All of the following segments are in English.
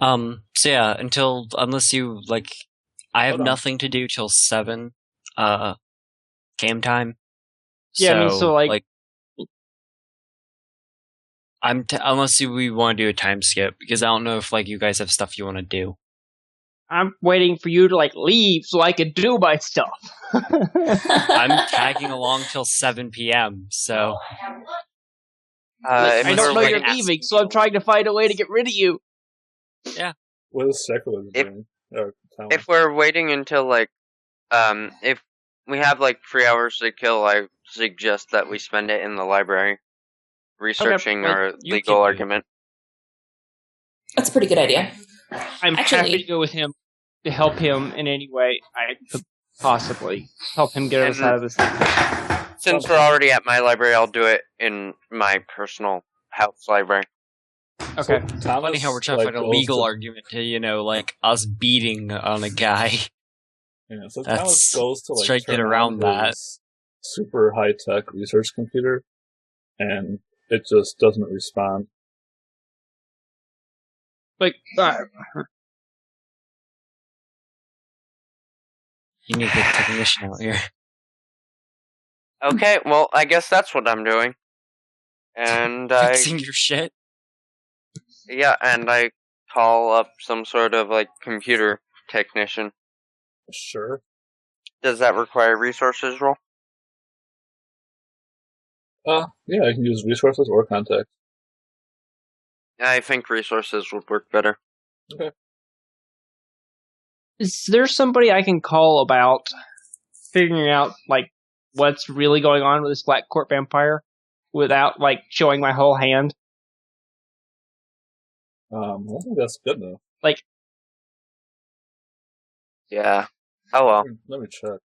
So yeah, unless you I have Hold on. nothing to do till 7, game time. Yeah, I mean, so So like, unless we want to do a time skip, because I don't know if you guys have stuff you want to do. I'm waiting for you to leave so I can do my stuff. I'm tagging along till 7 p.m. So I don't know you're asking leaving, so I'm trying to find a way to get rid of you. What is Secular doing? If we're waiting until if we have 3 hours to kill, I suggest that we spend it in the library researching our legal argument. That's a pretty good idea. I'm happy to go with him to help him in any way I could possibly help him get us out of this thing. Since we're already at my library, I'll do it in my personal house library. Okay. So funny how we're trying to find a legal argument to, us beating on a guy. Yeah, so That's Thomas goes to try to get turn around on that. his super high tech research computer, and it just doesn't respond. You need to get a technician out here. Okay, well, I guess that's what I'm doing. And Fixing your shit? Yeah, and I call up some sort of computer technician. Sure. Does that require resources roll? Yeah, I can use resources or contact. I think resources would work better. Okay. Is there somebody I can call about figuring out what's really going on with this Black Court vampire without showing my whole hand? I think that's good enough. Yeah. Oh well. Let me check.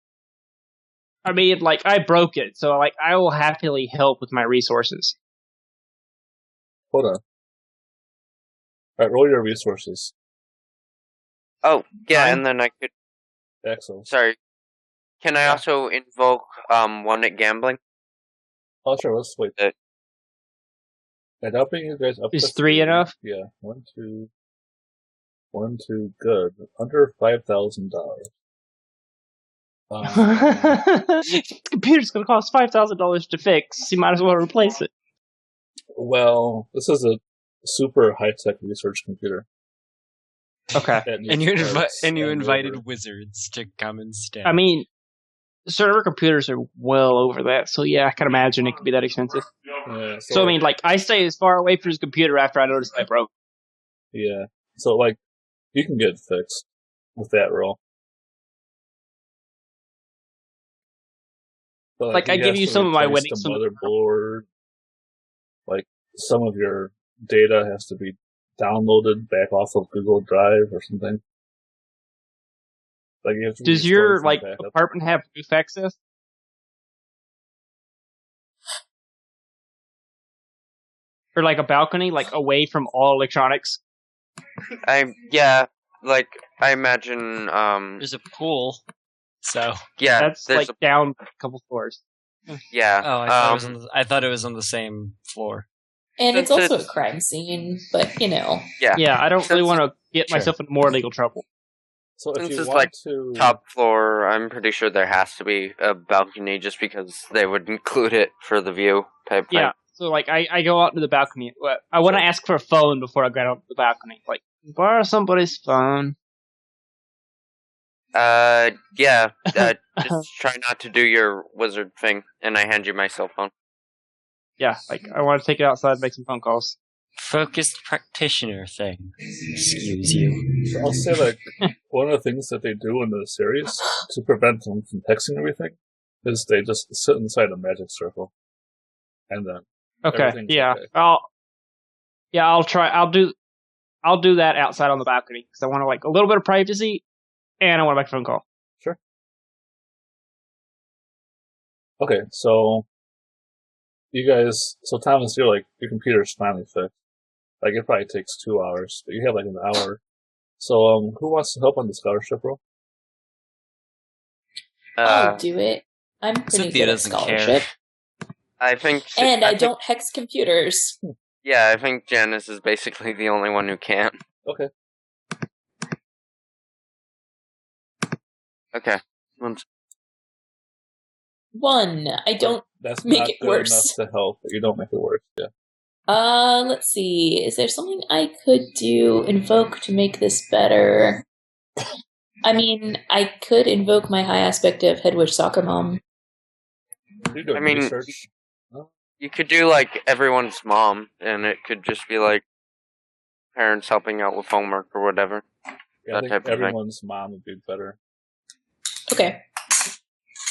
I mean, I broke it, so I will happily help with my resources. Hold on. Alright, roll your resources. Oh, yeah, and then I could... Excellent. Sorry. Can I also invoke one at gambling? Oh, sure, let's wait. And I'll bring you guys up Is to 3 enough? Yeah, 1, 2, good. Under $5,000. The computer's going to cost $5,000 to fix. You might as well replace it. Well, this is a super high-tech research computer. Okay. And you invited wizards to come instead. I mean, server computers are well over that, so yeah, I can imagine it could be that expensive. Yeah, So I mean, I stay as far away from his computer after I notice I broke. Yeah, so you can get it fixed with that roll. But, I give you some of my winnings. Motherboard, some of your data has to be downloaded back off of Google Drive or something. You have to Does your apartment have roof access? Or a balcony, away from all electronics? I imagine there's a pool. So yeah, that's down a couple floors. Yeah. Oh, I thought it was on the same floor. And it's also a crime scene, but Yeah. Yeah, I don't really want to get myself in more legal trouble. So if Since you it's want to top floor, I'm pretty sure there has to be a balcony just because they would include it for the view type thing. Yeah. So I go out to the balcony. I want to ask for a phone before I get out to the balcony. Borrow somebody's phone. Yeah. Just try not to do your wizard thing, and I hand you my cell phone. Yeah, I want to take it outside and make some phone calls. Focused practitioner thing. Excuse you. So I'll say, one of the things that they do in the series to prevent them from texting everything is they just sit inside a magic circle. And then okay. I'll try. I'll do that outside on the balcony because I want a little bit of privacy, and I want to make a phone call. Sure. Okay, so you guys, Thomas, your computer's finally fixed. It probably takes 2 hours, but you have an hour. So, who wants to help on the scholarship roll? I'll do it. I'm pretty good at scholarship. I think, I don't hex computers. Yeah, I think Janice is basically the only one who can. Okay. Okay. 1. I don't That's make not it good worse. enough to help. You don't make it worse. Yeah. Let's see. Is there something I could do, invoke to make this better? I mean, I could invoke my high aspect of Head Witch Soccer Mom. You're doing I mean, research. you could do like everyone's mom, and it could just be like parents helping out with homework or whatever. Yeah, I think everyone's mom would be better. Okay.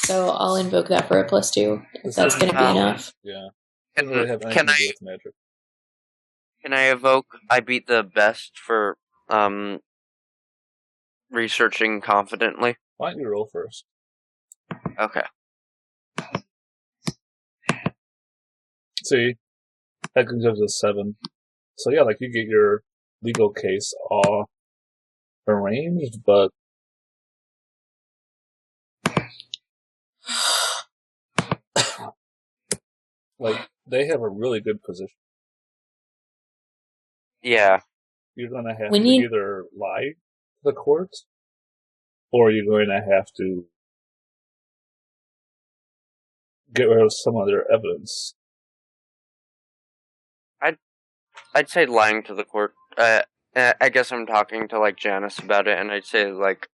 So I'll invoke that for a +2. If that's going to be enough. Yeah. Can, Doesn't really have anything to do with magic. Can I evoke I beat the best for researching confidently? Why don't you roll first? Okay. See, that gives us a 7. So yeah, like you get your legal case all arranged, but like they have a really good position. Yeah. You're going to have to either lie to the court, or you're going to have to get rid of some other evidence. I'd say lying to the court. I guess I'm talking to like Janice about it, and I'd say like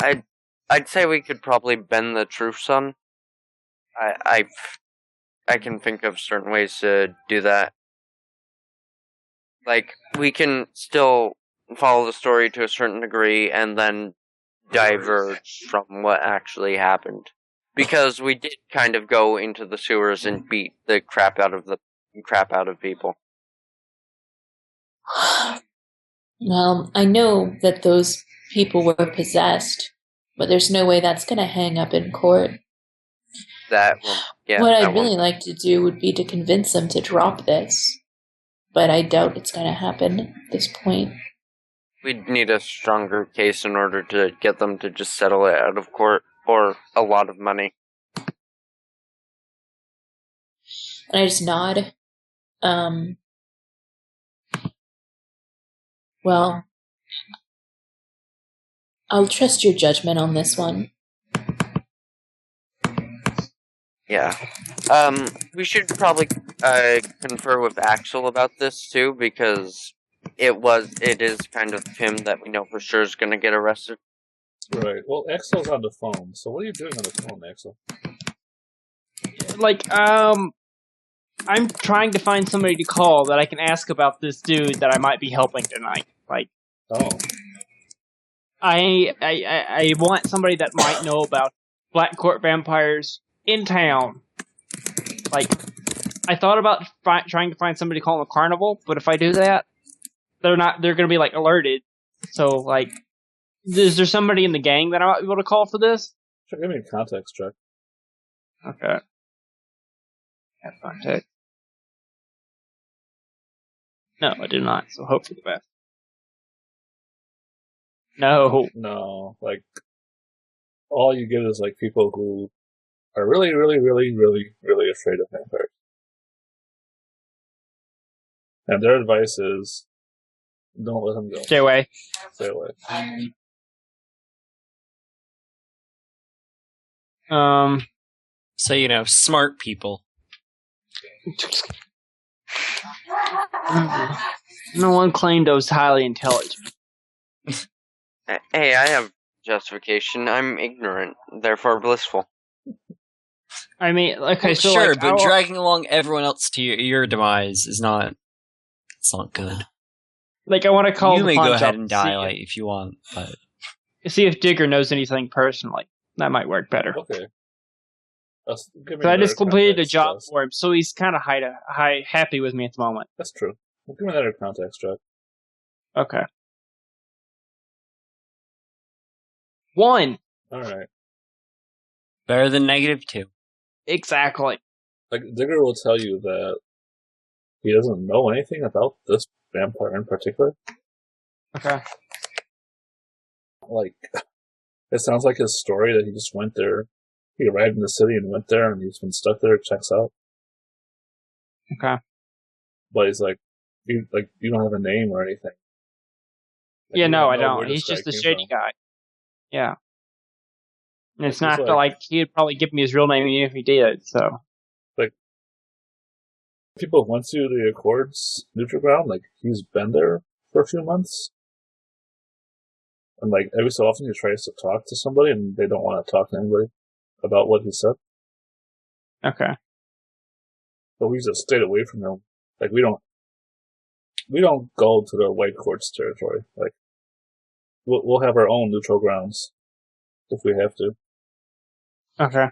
I'd say we could probably bend the truth some. I can think of certain ways to do that. Like we can still follow the story to a certain degree, and then diverge from what actually happened. Because we did kind of go into the sewers and beat the crap out of people. Well, I know that those people were possessed, but there's no way that's going to hang up in court. What I'd really like to do would be to convince them to drop this, but I doubt it's going to happen at this point. We'd need a stronger case in order to get them to just settle it out of court, or a lot of money. And I just nod. Well, I'll trust your judgment on this one. Yeah. We should probably confer with Axel about this too, because it is kind of him that we know for sure is going to get arrested. Right. Well, Axel's on the phone. So what are you doing on the phone, Axel? Like, I'm trying to find somebody to call that I can ask about this dude that I might be helping tonight. Like, I want somebody that might know about Black Court vampires in town. Like, I thought about trying to find somebody to call in the carnival, but if I do that, they're gonna be, like, alerted. So, like, is there somebody in the gang that I might be able to call for this? Sure, give me a context check. Okay. Have context. No, I do not, so hope for the best. No, like, all you get is, like, people who are really, really, really, really, really afraid of vampires. And their advice is, don't let them go. Stay away. Stay away. So, smart people. No one claimed I was highly intelligent. Hey, I have justification. I'm ignorant, therefore blissful. I mean, okay, so sure, like, but dragging along everyone else to your demise is not. It's not good. Like, I want to call. You may go ahead and die, like, if you want, but see if Digger knows anything personally. That might work better. Okay. So I just completed a job for him, so he's kind of happy with me at the moment. That's true. Well, give me another context check. Okay. 1. Alright. Better than -2. Exactly. Like, Digger will tell you that he doesn't know anything about this vampire in particular. Okay. Like, it sounds like his story that he just went there. He arrived in the city and went there, and he's been stuck there. Checks out. Okay. But he's like, you don't have a name or anything. Like, yeah, no, I don't. He's just a shady guy. Yeah. And it's Like, not he'd probably give me his real name even if he did. So people went to the Accords neutral ground, like he's been there for a few months, and like every so often he tries to talk to somebody, and they don't want to talk to anybody about what he said. okay, But we just stayed away from him. Like we don't go to the White Court's territory. Like we'll have our own neutral grounds if we have to. okay.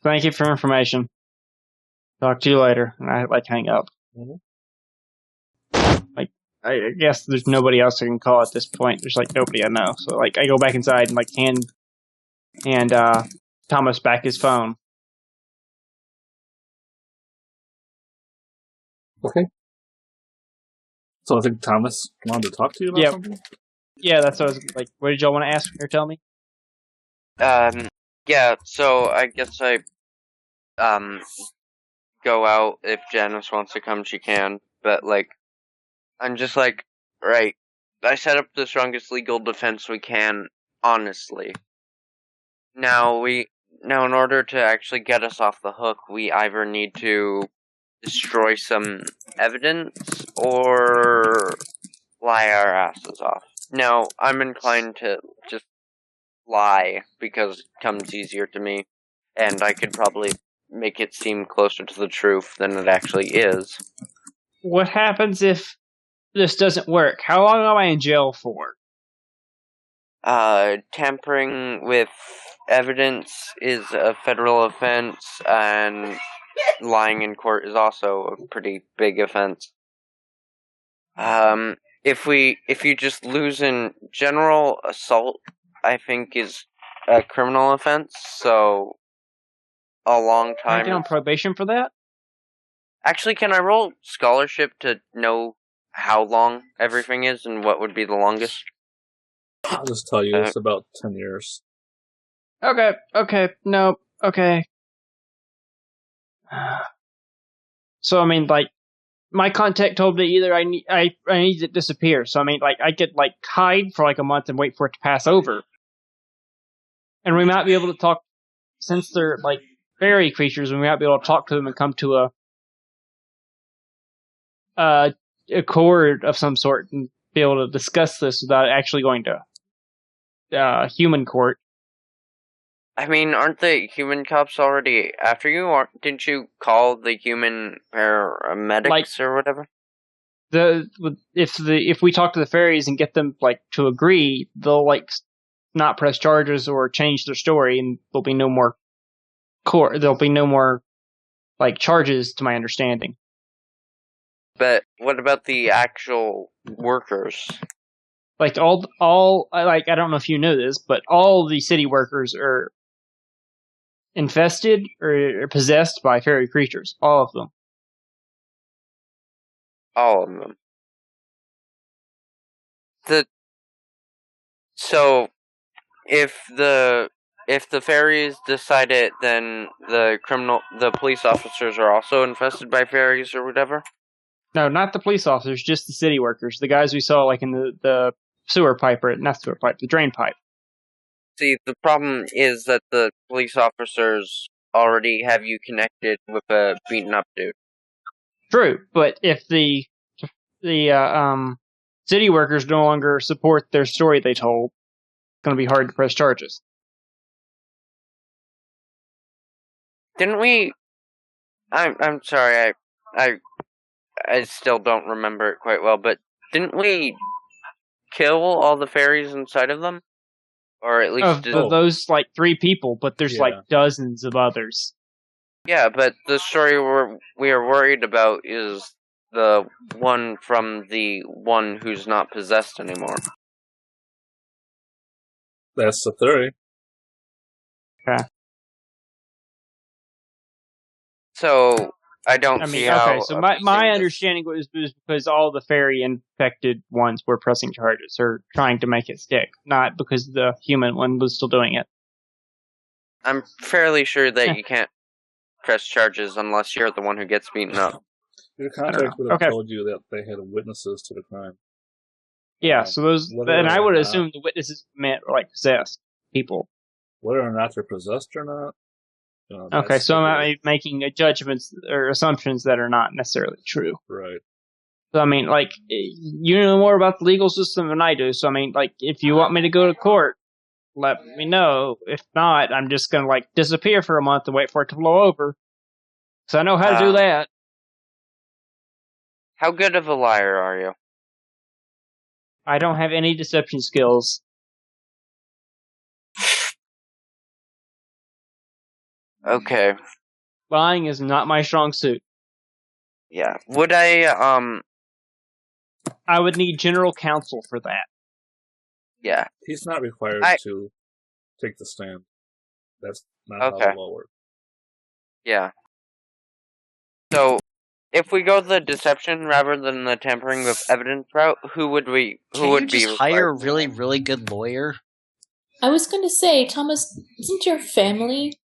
Thank you for information. Talk to you later. And I hang up. Mhm. I guess there's nobody else I can call at this point. There's nobody I know. So I go back inside and hand Thomas back his phone. Okay. So I think Thomas wanted to talk to you about something? Yeah, that's what I was what did y'all want to ask or tell me? Yeah, so I guess I, go out. If Janice wants to come, she can. But, I'm just right, I set up the strongest legal defense we can, honestly. Now, in order to actually get us off the hook, we either need to destroy some evidence or lie our asses off. Now, I'm inclined to just lie because it comes easier to me, and I could probably make it seem closer to the truth than it actually is. What happens if this doesn't work? How long am I in jail for? Tampering with evidence is a federal offense, and lying in court is also a pretty big offense. If you just lose in general, assault, I think, is a criminal offense, so a long Can I time. get on probation for that? Actually, can I roll scholarship to know how long everything is and what would be the longest? I'll just tell you, it's about 10 years. Okay, no, okay. So, my contact told me either I need to disappear. So, I could, hide for, a month and wait for it to pass over. And we might be able to talk, since they're, fairy creatures, we might be able to talk to them and come to a accord of some sort and be able to discuss this without actually going to human court. I mean, aren't the human cops already after you? Didn't you call the human paramedics or whatever? If we talk to the fairies and get them to agree, they'll not press charges or change their story, and there'll be no more court. There'll be no more charges, to my understanding. But what about the actual workers? I don't know if you know this, but all the city workers are infested or possessed by fairy creatures. All of them. All of them. So if the fairies decide it, then the police officers are also infested by fairies or whatever? No, not the police officers, just the city workers. The guys we saw in the sewer pipe, or not sewer pipe, the drain pipe. See, the problem is that the police officers already have you connected with a beaten up dude. True, but if the city workers no longer support their story they told, it's going to be hard to press charges. Didn't we? I'm sorry. I still don't remember it quite well, but didn't we kill all the fairies inside of them? Or at least those 3 people, but there's dozens of others. Yeah, but the story we are worried about is the one from the one who's not possessed anymore. That's the theory. Okay. So I don't see how. Okay, so my understanding was because all the fairy infected ones were pressing charges or trying to make it stick, not because the human one was still doing it. I'm fairly sure that you can't press charges unless you're the one who gets beaten up. Your contact would have told you that they had witnesses to the crime. Yeah, so those, and I would assume the witnesses meant possessed people. whether or not they're possessed or not. Okay, that's so I'm debatable. making judgments or assumptions that are not necessarily true. Right. So, I mean, like, you know more about the legal system than I do. So, I mean, like, if you want me to go to court, let me know. If not, I'm just going to, like, disappear for a month and wait for it to blow over. So I know how to do that. How good of a liar are you? I don't have any deception skills. Okay. Lying is not my strong suit. Yeah. Would I I would need general counsel for that. yeah. He's not required to take the stand. That's not how the law works. Yeah. So, if we go the deception rather than the tampering with evidence route, who would be hire a really, really good lawyer? I was going to say, Thomas, isn't your family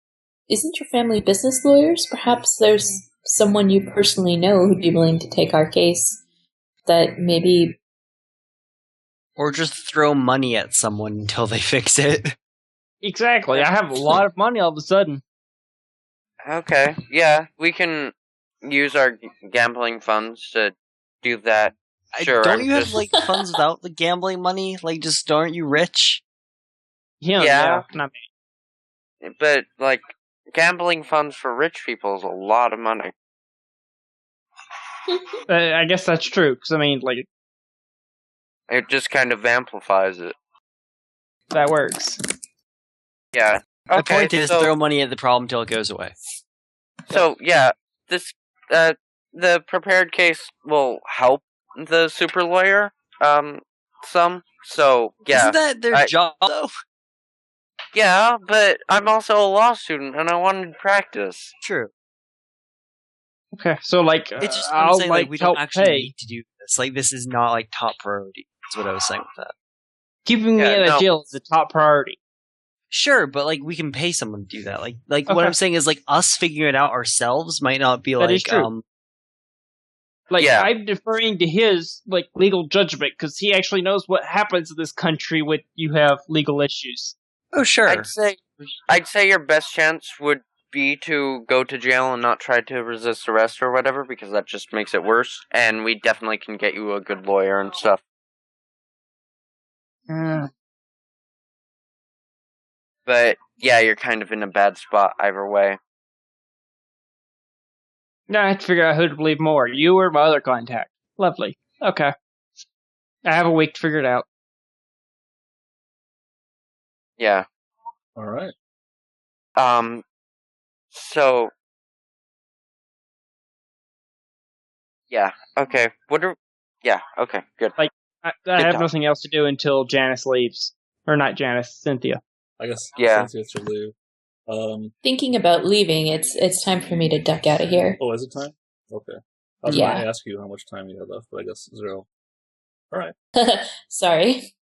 business lawyers? Perhaps there's someone you personally know who'd be willing to take our case that maybe... Or just throw money at someone until they fix it. Exactly. I have a lot of money all of a sudden. Okay. Yeah, we can use our gambling funds to do that. Sure. Don't you have, like, funds without the gambling money? Like, just aren't you rich? Yeah. But, like, gambling funds for rich people is a lot of money. I guess that's true, because, I mean, like... It just kind of amplifies it. That works. Yeah. Okay, the point is, throw money at the problem until it goes away. So, yeah, this, the prepared case will help the super lawyer, some. So, yeah. Isn't that their job, though? Yeah, but I'm also a law student, and I wanted to practice. True. Okay, so, like, it's just I'll, saying, like, we help don't actually pay. need to do this. Like, this is not, like, top priority. That's what I was saying with that. Keeping me in a jail is the top priority. Sure, but, like, we can pay someone to do that. Like what I'm saying is, like, us figuring it out ourselves might not be, that is true. I'm deferring to his, like, legal judgment, because he actually knows what happens in this country when you have legal issues. Oh, sure. I'd say your best chance would be to go to jail and not try to resist arrest or whatever, because that just makes it worse, and we definitely can get you a good lawyer and stuff. But, yeah, you're kind of in a bad spot either way. Now I have to figure out who to believe more, you or my other contact. Lovely. Okay. I have a week to figure it out. Yeah. Alright. So... Yeah, okay. Yeah, okay, good. Like, I have nothing else to do until Janice leaves. Or not Janice, Cynthia. I guess Cynthia should leave. Thinking about leaving, it's time for me to duck out of here. Oh, is it time? Okay. I was going to ask you how much time you had left, but I guess 0. Alright. Sorry.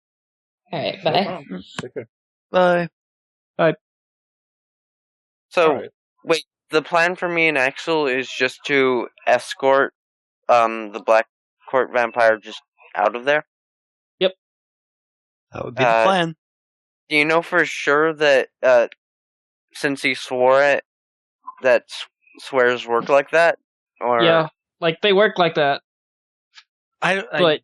Alright, bye. No, take care. Bye. Bye. So, wait, the plan for me and Axel is just to escort the Black Court vampire just out of there? Yep. That would be the plan. Do you know for sure that, since he swore it, that swears work like that? Or... Yeah, like, they work like that. But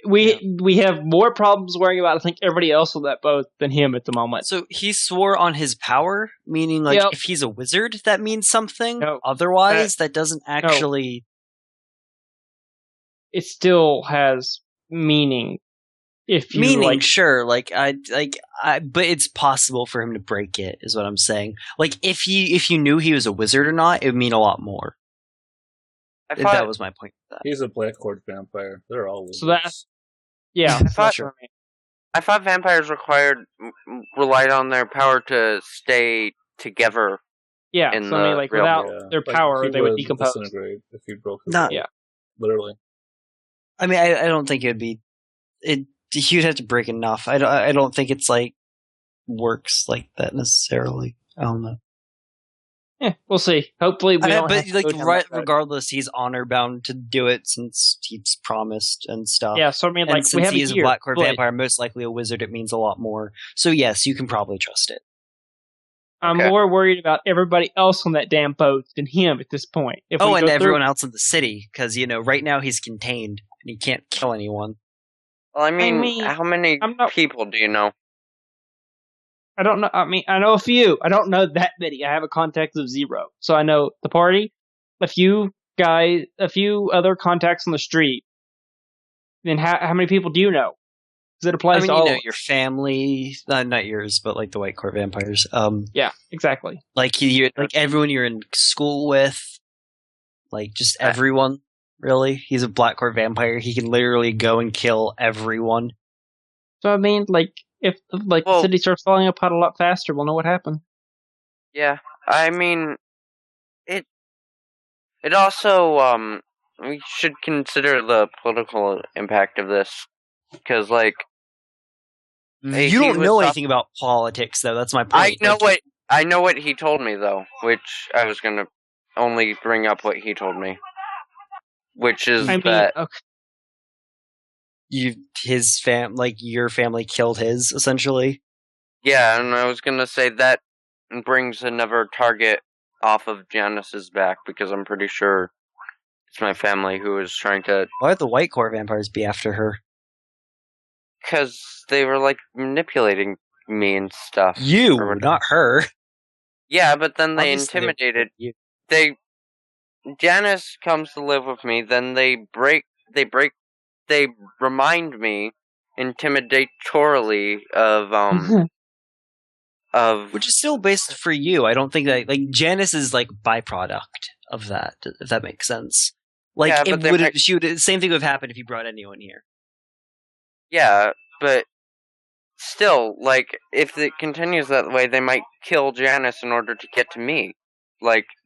we have more problems worrying about, I think, everybody else on that boat than him at the moment. So he swore on his power, meaning, like, if he's a wizard, that means something. No. Otherwise, that doesn't actually... It still has meaning. If you meaning, sure, but it's possible for him to break it, is what I'm saying. Like, if you knew he was a wizard or not, it would mean a lot more. That was my point. He's a Black Court vampire. They're all wizards. So that's... Yeah, I thought vampires relied on their power to stay together. Yeah, so I mean, like, without their power, they would decompose. Disintegrate if you broke his Not, literally. I mean, I don't think it'd be... You'd have to break enough. I don't think it's, like, works like that necessarily. I don't know. Yeah, we'll see. Hopefully we don't have to go down that road. Regardless, he's honor bound to do it since he's promised and stuff. Yeah, so I mean, like, and we have since he is a Black Court vampire, most likely a wizard, it means a lot more. So yes, you can probably trust it. I'm more worried about everybody else on that damn boat than him at this point. And everyone else in the city, because, right now he's contained, and he can't kill anyone. Well, I mean how many people do you know? I don't know. I mean, I know a few. I don't know that many. I have a contact of 0. So I know the party, a few guys, a few other contacts on the street. Then how many people do you know? Because it applies to all. Your family, not yours, but like the White Court vampires. Yeah, exactly. Like everyone you're in school with, like just everyone. Really, he's a Black Court vampire. He can literally go and kill everyone. So I mean, like, if the city starts falling apart a lot faster, we'll know what happened. Yeah, I mean, it also we should consider the political impact of this, because like you don't know anything about politics, though. That's my point. I know what he told me, though, which I was gonna only bring up what he told me, which is that your family killed his, essentially. Yeah, and I was gonna say that brings another target off of Janice's back, because I'm pretty sure it's my family who is trying to... Why would the White Court vampires be after her? Because they were, like, manipulating me and stuff. You, not her. Yeah, but then they intimidated... Janice comes to live with me, then they remind me intimidatorily of which is still based for you. I don't think that Janice is byproduct of that, if that makes sense. Same thing would have happened if you brought anyone here. Yeah, but still, if it continues that way, they might kill Janice in order to get to me.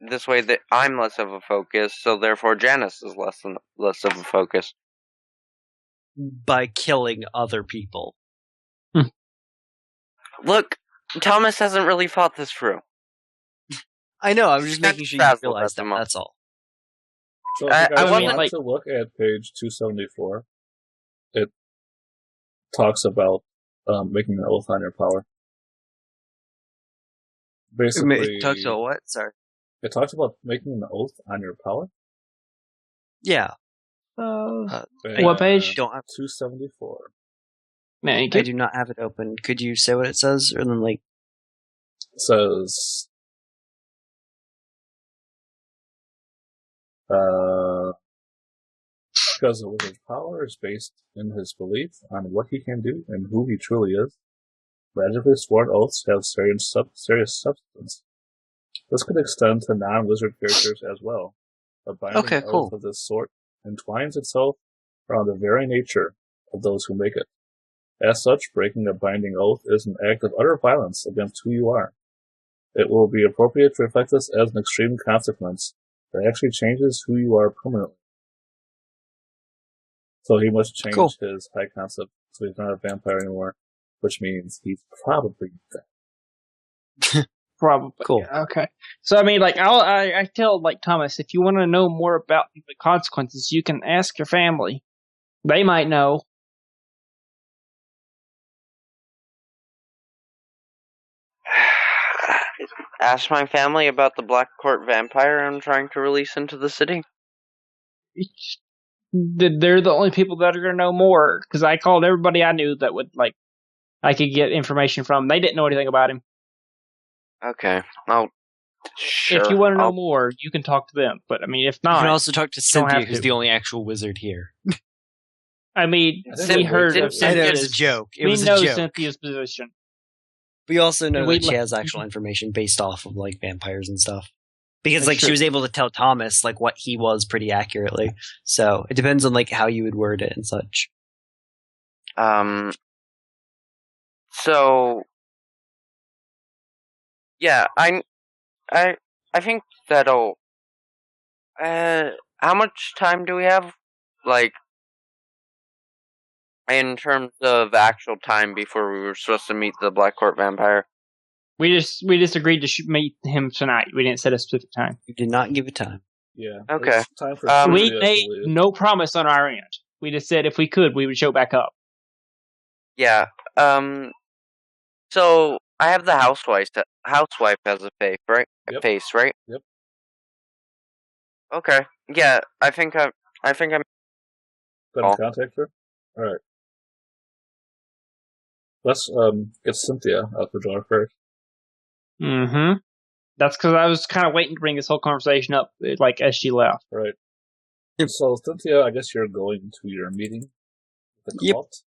This way that I'm less of a focus, so therefore Janice is less of a focus. By killing other people. Look, Thomas hasn't really thought this through. I know, I'm just making sure you realize that, that's all. So if you guys want to look at page 274, it talks about making an oath on your power. Basically, it talks about what? Sorry. It talks about making an oath on your power? Yeah. What page? Don't have 274. I do not have it open. Could you say what it says? Or then, It says... because the wizard's power is based in his belief on what he can do and who he truly is, magically sworn oaths have serious substance. This could extend to non-wizard characters as well. A binding oath of this sort entwines itself around the very nature of those who make it. As such, breaking a binding oath is an act of utter violence against who you are. It will be appropriate to reflect this as an extreme consequence that actually changes who you are permanently. So he must change his high concept, so he's not a vampire anymore, which means he's probably dead. Probably. Cool. Yeah, okay. So, I mean, I tell, Thomas, if you want to know more about the consequences, you can ask your family. They might know. Ask my family about the Black Court vampire I'm trying to release into the city. They're the only people that are going to know more, because I called everybody I knew that would, I could get information from. They didn't know anything about him. Okay. Sure. If you want to know more, you can talk to them. But, I mean, if not... You can also talk to Cynthia, who's the only actual wizard here. I mean, we heard of Cynthia's... I know, it was a joke. We know Cynthia's position. We also know that she has actual information based off of, vampires and stuff. Because, she was able to tell Thomas, what he was pretty accurately. So, it depends on, how you would word it and such. So... Yeah, I think that'll... how much time do we have? In terms of actual time before we were supposed to meet the Black Court vampire? We just agreed to meet him tonight. We didn't set a specific time. We did not give a time. Yeah. Okay. Time for we made no promise on our end. We just said if we could, we would show back up. Yeah. So I have the housewife housewife has a face, right? Yep. Face, right? Yep. Okay. Yeah, I think I'm. Gonna contact her. All right. Let's get Cynthia out the door first. Mm-hmm. That's because I was kind of waiting to bring this whole conversation up, like, as she left. Right. So, Cynthia, I guess you're going to your meeting with the cult.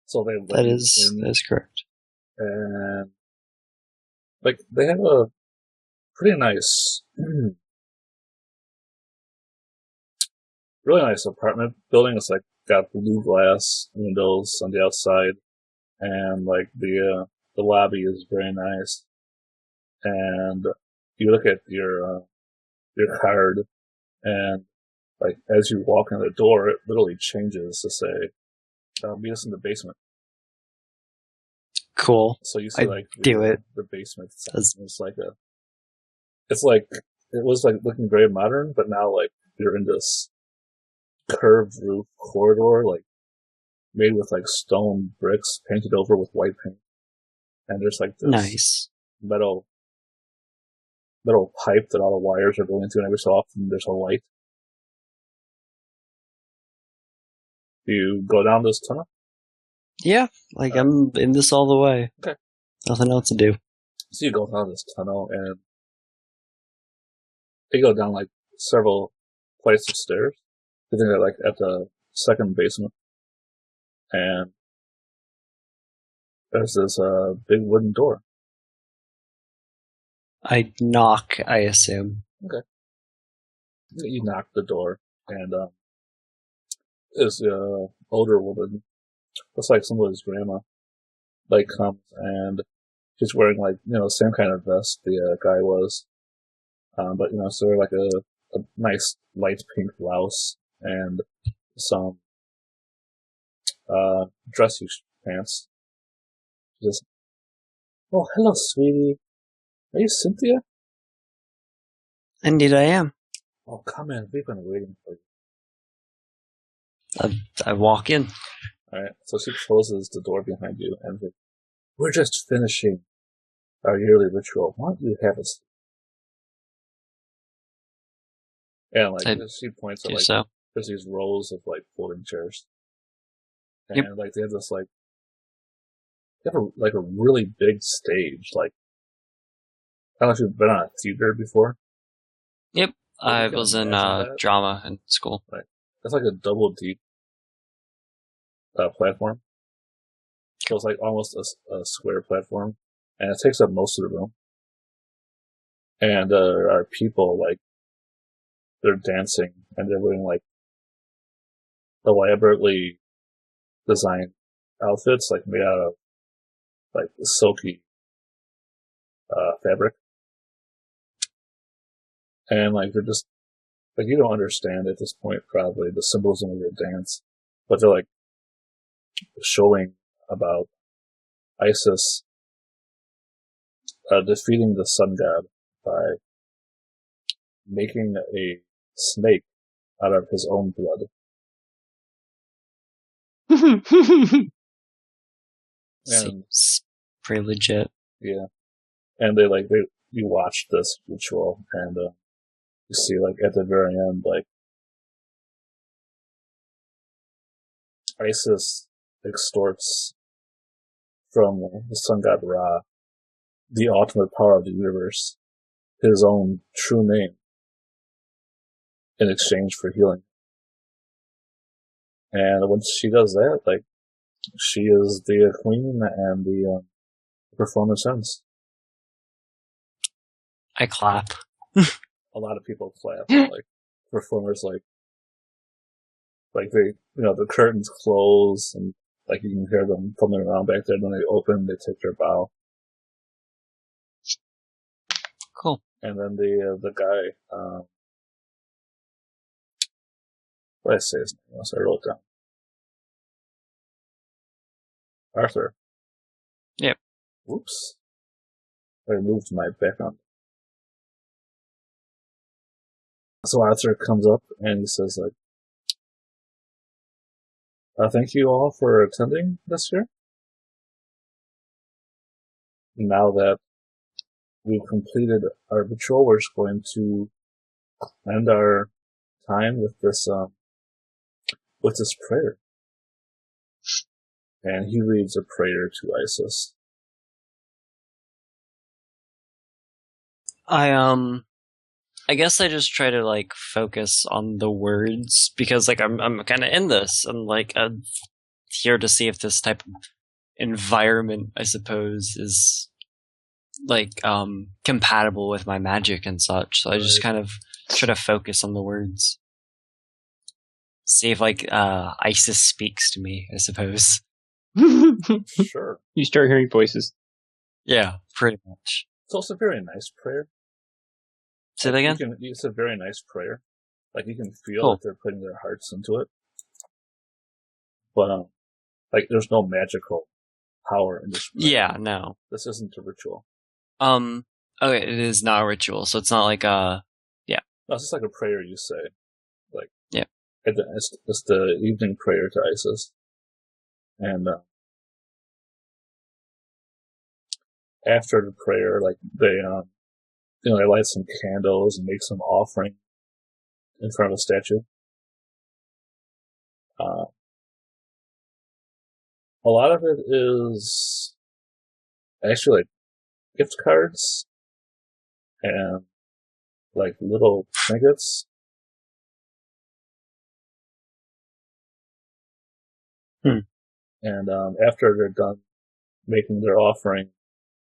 So that is correct. And like they have a pretty nice, really nice apartment building. It's like got blue glass windows on the outside, and like the lobby is very nice. And you look at your card, and like as you walk in the door, it literally changes to say, "Meet us in the basement." Cool. So you see, the basement. It's like it was like looking very modern, but now like you're in this curved roof corridor, like made with like stone bricks painted over with white paint, and there's like this nice metal pipe that all the wires are going into, and every so often there's a light. Do you go down this tunnel? Yeah, I'm in this all the way. Okay. Nothing else to do. So you go down this tunnel, and you go down like several flights of stairs. I think they're like at the second basement, and there's this big wooden door. I knock, I assume. Okay. You knock the door, and this older woman, looks like somebody's grandma, like comes, and she's wearing like the same kind of vest the guy was, but so they're like a nice light pink blouse and some dressy pants. Just, oh, hello, sweetie. Are you Cynthia? Indeed, I am. Oh, come in. We've been waiting for you. I walk in. All right. So she closes the door behind you, and we're just finishing our yearly ritual. Why don't you have us? And like she points at like there's these rows of like folding chairs, and like they have this like they have a really big stage. Like I don't know if you've been on a theater before. Yep, I was in drama in school. Right, it's like a double deep platform. So it's like almost a square platform, and it takes up most of the room. And there are people like they're dancing and they're wearing like elaborately designed outfits, like made out of like silky fabric, and like they're just like you don't understand at this point probably the symbolism of their dance, but they're like showing about Isis defeating the sun god by making a snake out of his own blood. Seems pretty legit. Yeah, and you watch this ritual, and you see like at the very end, like Isis extorts from the sun god Ra the ultimate power of the universe, his own true name, in exchange for healing. And once she does that, like she is the queen, and the performance ends. I clap. A lot of people clap. Like performers, like they, the curtains close, and like you can hear them fumbling around back there. Then they open, they take their bow. Cool. And then the guy, what did I say his name was? I wrote it down. Arthur. Yep. Whoops. I removed my background. So Arthur comes up and he says, like, thank you all for attending this year. Now that we've completed our ritual, we're just going to end our time with this prayer. And he reads a prayer to Isis. I guess I just try to like focus on the words because like I'm kind of in this and like I'm here to see if this type of environment, I suppose, is like compatible with my magic and such. So I just kind of try to focus on the words. See if like Isis speaks to me, I suppose. Sure. You start hearing voices. Yeah, pretty much. So it's a very nice prayer. Say that again? It's a very nice prayer. Like, you can feel that they're putting their hearts into it. But, like, there's no magical power in this prayer. Yeah, no. This isn't a ritual. Okay, it is not a ritual, so it's not like yeah. No, it's just like a prayer you say. Like, yeah. It's the evening prayer to Isis. And, after the prayer, like, they light some candles and make some offering in front of a statue. A lot of it is actually like gift cards and like little trinkets. And after they're done making their offering,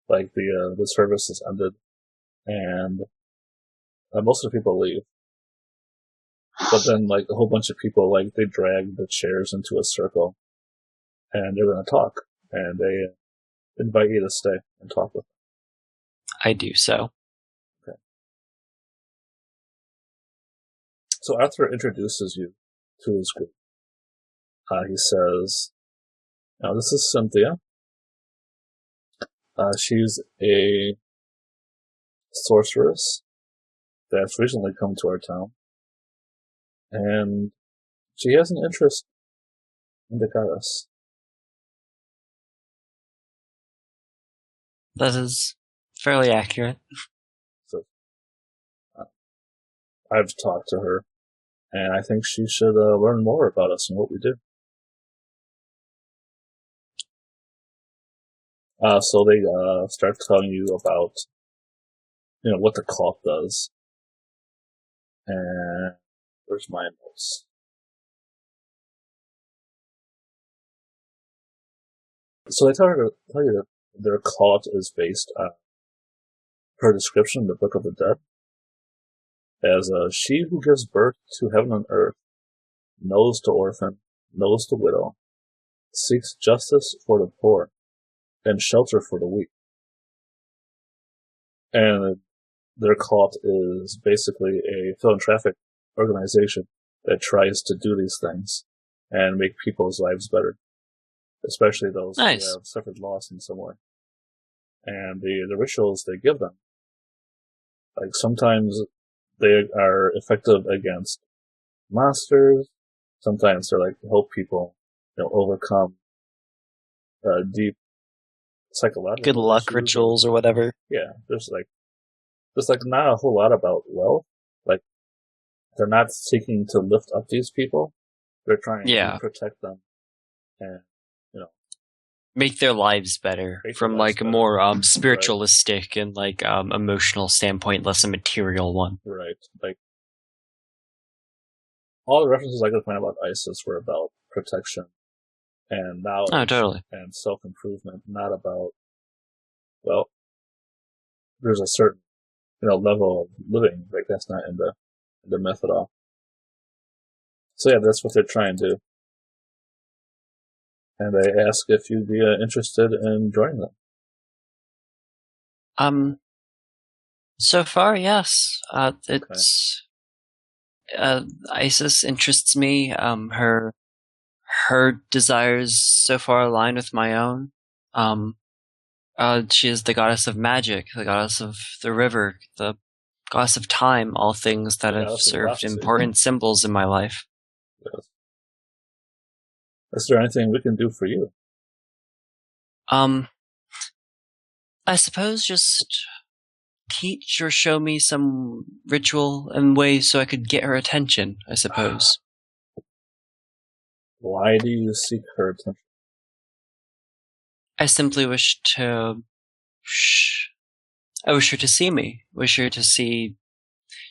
like the service is ended, and most of the people leave. But then, like, a whole bunch of people, like, they drag the chairs into a circle, and they're going to talk, and they invite you to stay and talk with them. I do so. Okay. So Arthur introduces you to his group. He says, "Now this is Cynthia. She's a sorceress that's recently come to our town. And she has an interest in the goddess." That is fairly accurate. So, I've talked to her, and I think she should learn more about us and what we do. So they start telling you about, what the cult does. And where's my notes? So they tell you that their cult is based on her description in the Book of the Dead as she who gives birth to heaven and earth, knows the orphan, knows the widow, seeks justice for the poor, and shelter for the weak. And their cult is basically a philanthropic organization that tries to do these things and make people's lives better, especially those who have suffered loss in some way. And the rituals they give them, like, sometimes they are effective against monsters, sometimes they're like to help people, overcome deep psychological good luck rituals or whatever. Yeah, there's not a whole lot about wealth. Like, they're not seeking to lift up these people. They're trying to protect them and, make their lives better from like a more spiritualistic and like emotional standpoint, less a material one. Right. Like, all the references I could find about Isis were about protection and knowledge and self-improvement, not about, well, there's a certain, level of living, like, that's not in the myth at all. So yeah, that's what they're trying to do. And they ask if you'd be interested in joining them. So far, yes. It's Isis interests me. Her desires so far align with my own. She is the goddess of magic, the goddess of the river, the goddess of time, all things that have served important symbols in my life. Yes. Is there anything we can do for you? I suppose just teach or show me some ritual and way so I could get her attention, I suppose. Why do you seek her attention? I simply wish to... I wish her to see me. Wish her to see...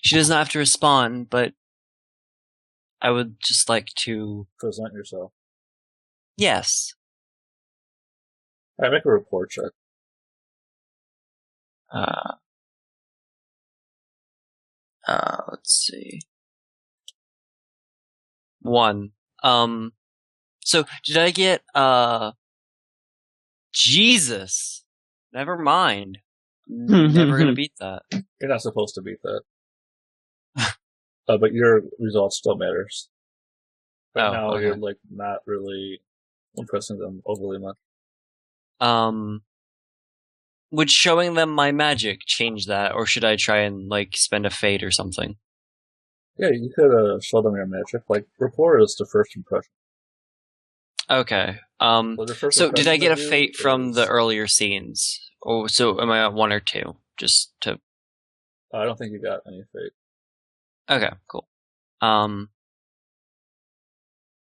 She does not have to respond, but I would just like to... Present yourself. Yes. Alright, make a report check. Let's see. 1. So did I get, Jesus! Never mind. I'm never gonna beat that. You're not supposed to beat that. But your result still matters. Right now, okay. you're, like, not really impressing them overly much. Would showing them my magic change that, or should I try and, like, spend a fate or something? Yeah, you could show them your magic. Like, rapport is the first impression. Okay. So So did I get a fate from the earlier scenes? Oh, so am I at 1 or 2? Just to... I don't think you got any fate. Okay, cool.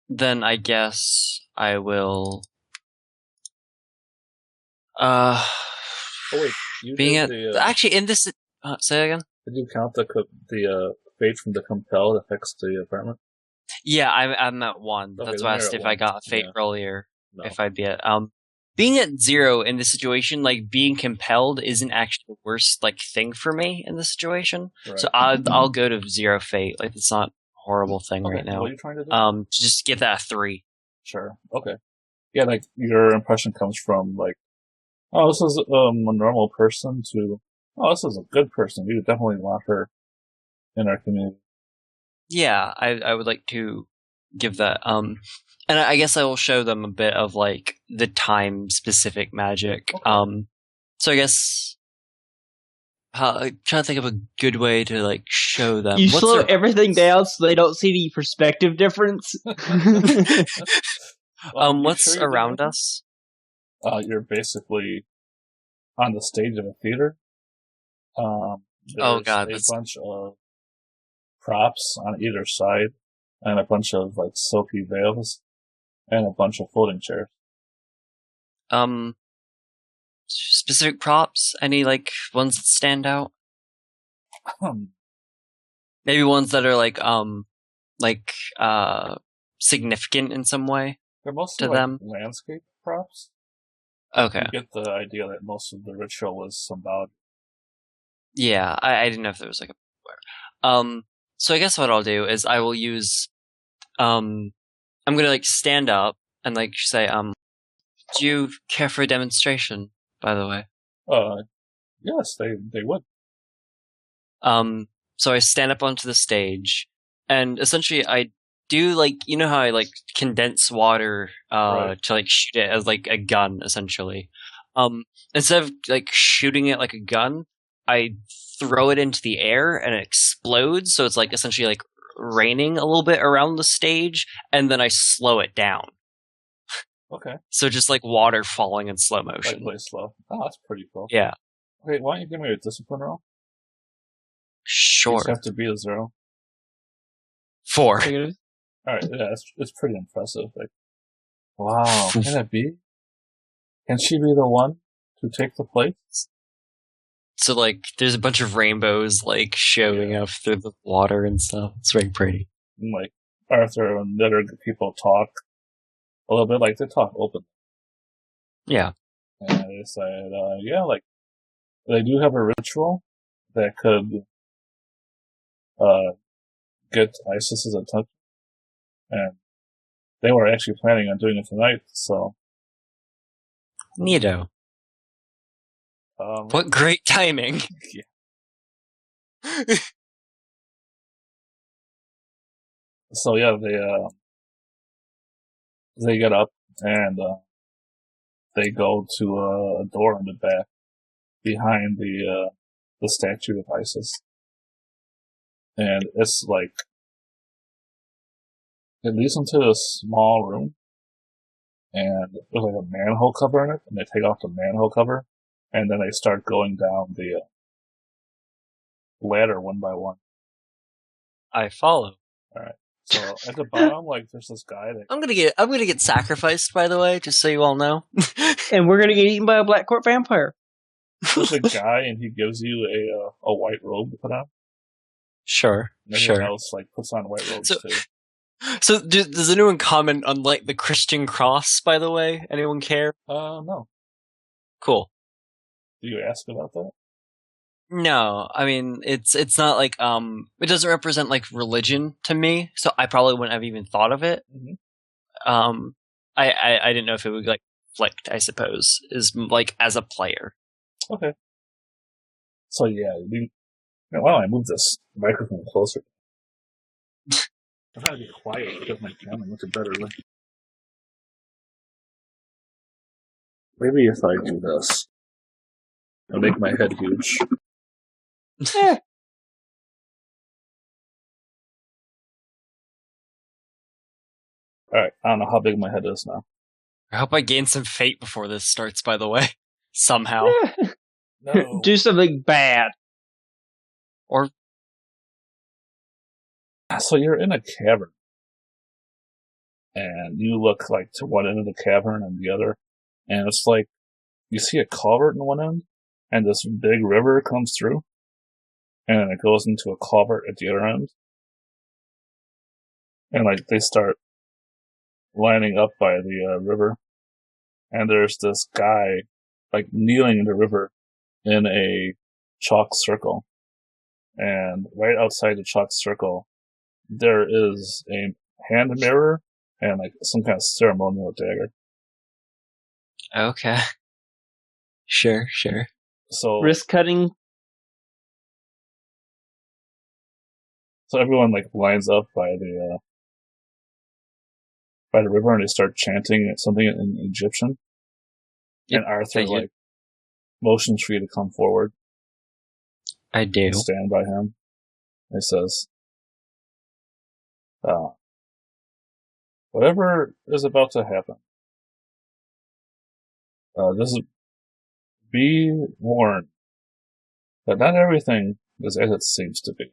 Then I guess I will... Oh wait, you being did at... the, Actually, in this... say again? did you count the fate from the compel that affects the apartment? Yeah, I'm at 1. Okay, That's then why I you're asked at if I 1. got a fate Yeah. earlier. No. If I'd be at... being at 0 in this situation, like, being compelled isn't actually the worst, like, thing for me in this situation. Right. So I'll go to 0 fate. Like, it's not a horrible thing right now. What are you trying to do? Just give that a 3. Sure. Okay. Yeah, like, your impression comes from, like, oh, this is a normal person to, oh, this is a good person. We definitely want her in our community. Yeah, I would like to give that. And I guess I will show them a bit of, like, the time-specific magic. Okay. So I guess... I'm trying to think of a good way to, like, show them. You slow everything down so they don't see the perspective difference. What's around us? You're basically on the stage of a theater. Oh god, there's a bunch of props on either side, and a bunch of, like, silky veils, and a bunch of folding chairs. Specific props? Any, like, ones that stand out? Maybe ones that are, like, significant in some way? They're mostly to like them? landscape props. Okay. You get the idea that most of the ritual was about. Yeah, I didn't know if there was, like, a... So I guess what I'll do is I will use... I'm gonna, like, stand up and, like, say, do you care for a demonstration, by the way? Yes, they would. So I stand up onto the stage, and essentially I do, like, you know how I, like, condense water, Right. to, like, shoot it as, like, a gun, essentially. Instead of, like, shooting it like a gun, I throw it into the air and it explodes, so it's, like, essentially, like, raining a little bit around the stage, and then I slow it down. Okay. So just, like, water falling in slow Like, motion. play slow. Oh, that's pretty cool. Yeah. Okay, why don't you give me a discipline roll? You Sure. just have to beat a 0. 4. Alright, yeah, it's pretty impressive. Like, wow, can it be? Can she be the one to take the place? So, like, there's a bunch of rainbows, like, showing up through the water and stuff. It's very pretty. And, like, Arthur and the other people talk a little bit, like, they talk open. Yeah. And they said, yeah, like, they do have a ritual that could get Isis's attention. And they were actually planning on doing it tonight, so... Neato. What great timing. Yeah. So yeah, they get up and they go to a door in the back behind the statue of Isis, and it's like it leads them to a small room, and there's like a manhole cover in it, and they take off the manhole cover, and then they start going down ladder one by one. I follow. All right. So at the bottom, like there's this guy that I'm gonna get sacrificed, by the way, just so you all know. And we're gonna get eaten by a black court vampire. there's a guy, and he gives you a white robe to put on. Sure, And everyone sure. else like puts on white robes too. So does anyone comment on like the Christian cross? By the way, anyone care? No. Cool. Do you ask about that? No, I mean it's not like it doesn't represent like religion to me, so I probably wouldn't have even thought of it. Mm-hmm. I didn't know if it would like conflict, I suppose, is like as a player. Okay. So yeah, why don't I move this microphone closer? I'm trying to be quiet because my camera looks better. Maybe if I do this, I'll make my head huge. Alright, I don't know how big my head is now. I hope I gain some fate before this starts, by the way. Somehow. No. Do something bad. Or So you're in a cavern. And you look like to one end of the cavern and the other. And it's like you see a culvert in one end, and this big river comes through. And then it goes into a culvert at the other end. And like they start lining up by the river. And there's this guy like kneeling in the river in a chalk circle. And right outside the chalk circle, there is a hand mirror and like some kind of ceremonial dagger. okay. Sure. So Risk cutting. So everyone like lines up by the river and they start chanting something in Egyptian. Yep, and Arthur like motions for you to come forward. I do. And stand by him. He says, "Whatever is about to happen, be warned that not everything is as it seems to be.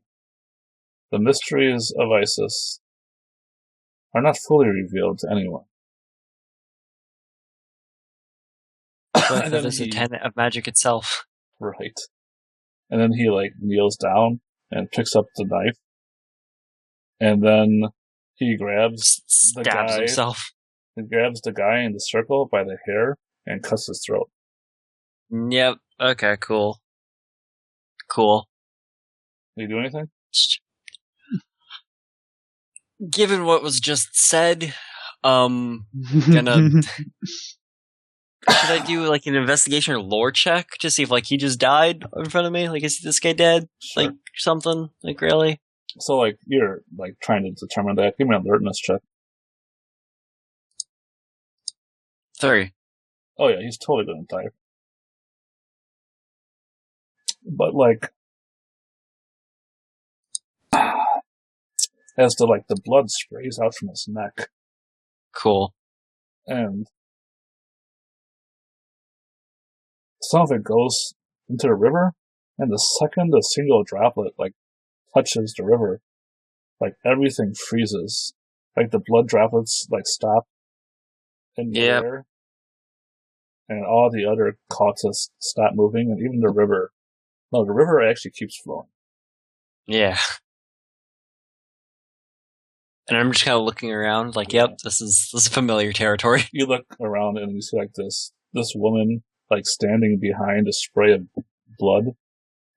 The mysteries of Isis are not fully revealed to anyone." But that is a tenet of magic itself. Right. And then he like kneels down and picks up the knife. And then he grabs Stabs himself. He grabs the guy in the circle by the hair and cuts his throat. Yep. Okay, cool. Cool. Did you do anything? Given what was just said, gonna... Should I do like an investigation or lore check to see if like he just died in front of me? Like, is this guy dead? Sure. Like something? Like really? So like you're like trying to determine that. Give me an alertness check. 3. Oh yeah, he's totally gonna die. But like as the blood sprays out from his neck. Cool. And some of it goes into the river, and the second a single droplet like touches the river, like everything freezes. Like the blood droplets like stop in the air, and all the other cultists stop moving, and even the river. No, the river actually keeps flowing. Yeah. And I'm just kind of looking around, like, yep, this is familiar territory. You look around and you see like this woman like standing behind a spray of blood,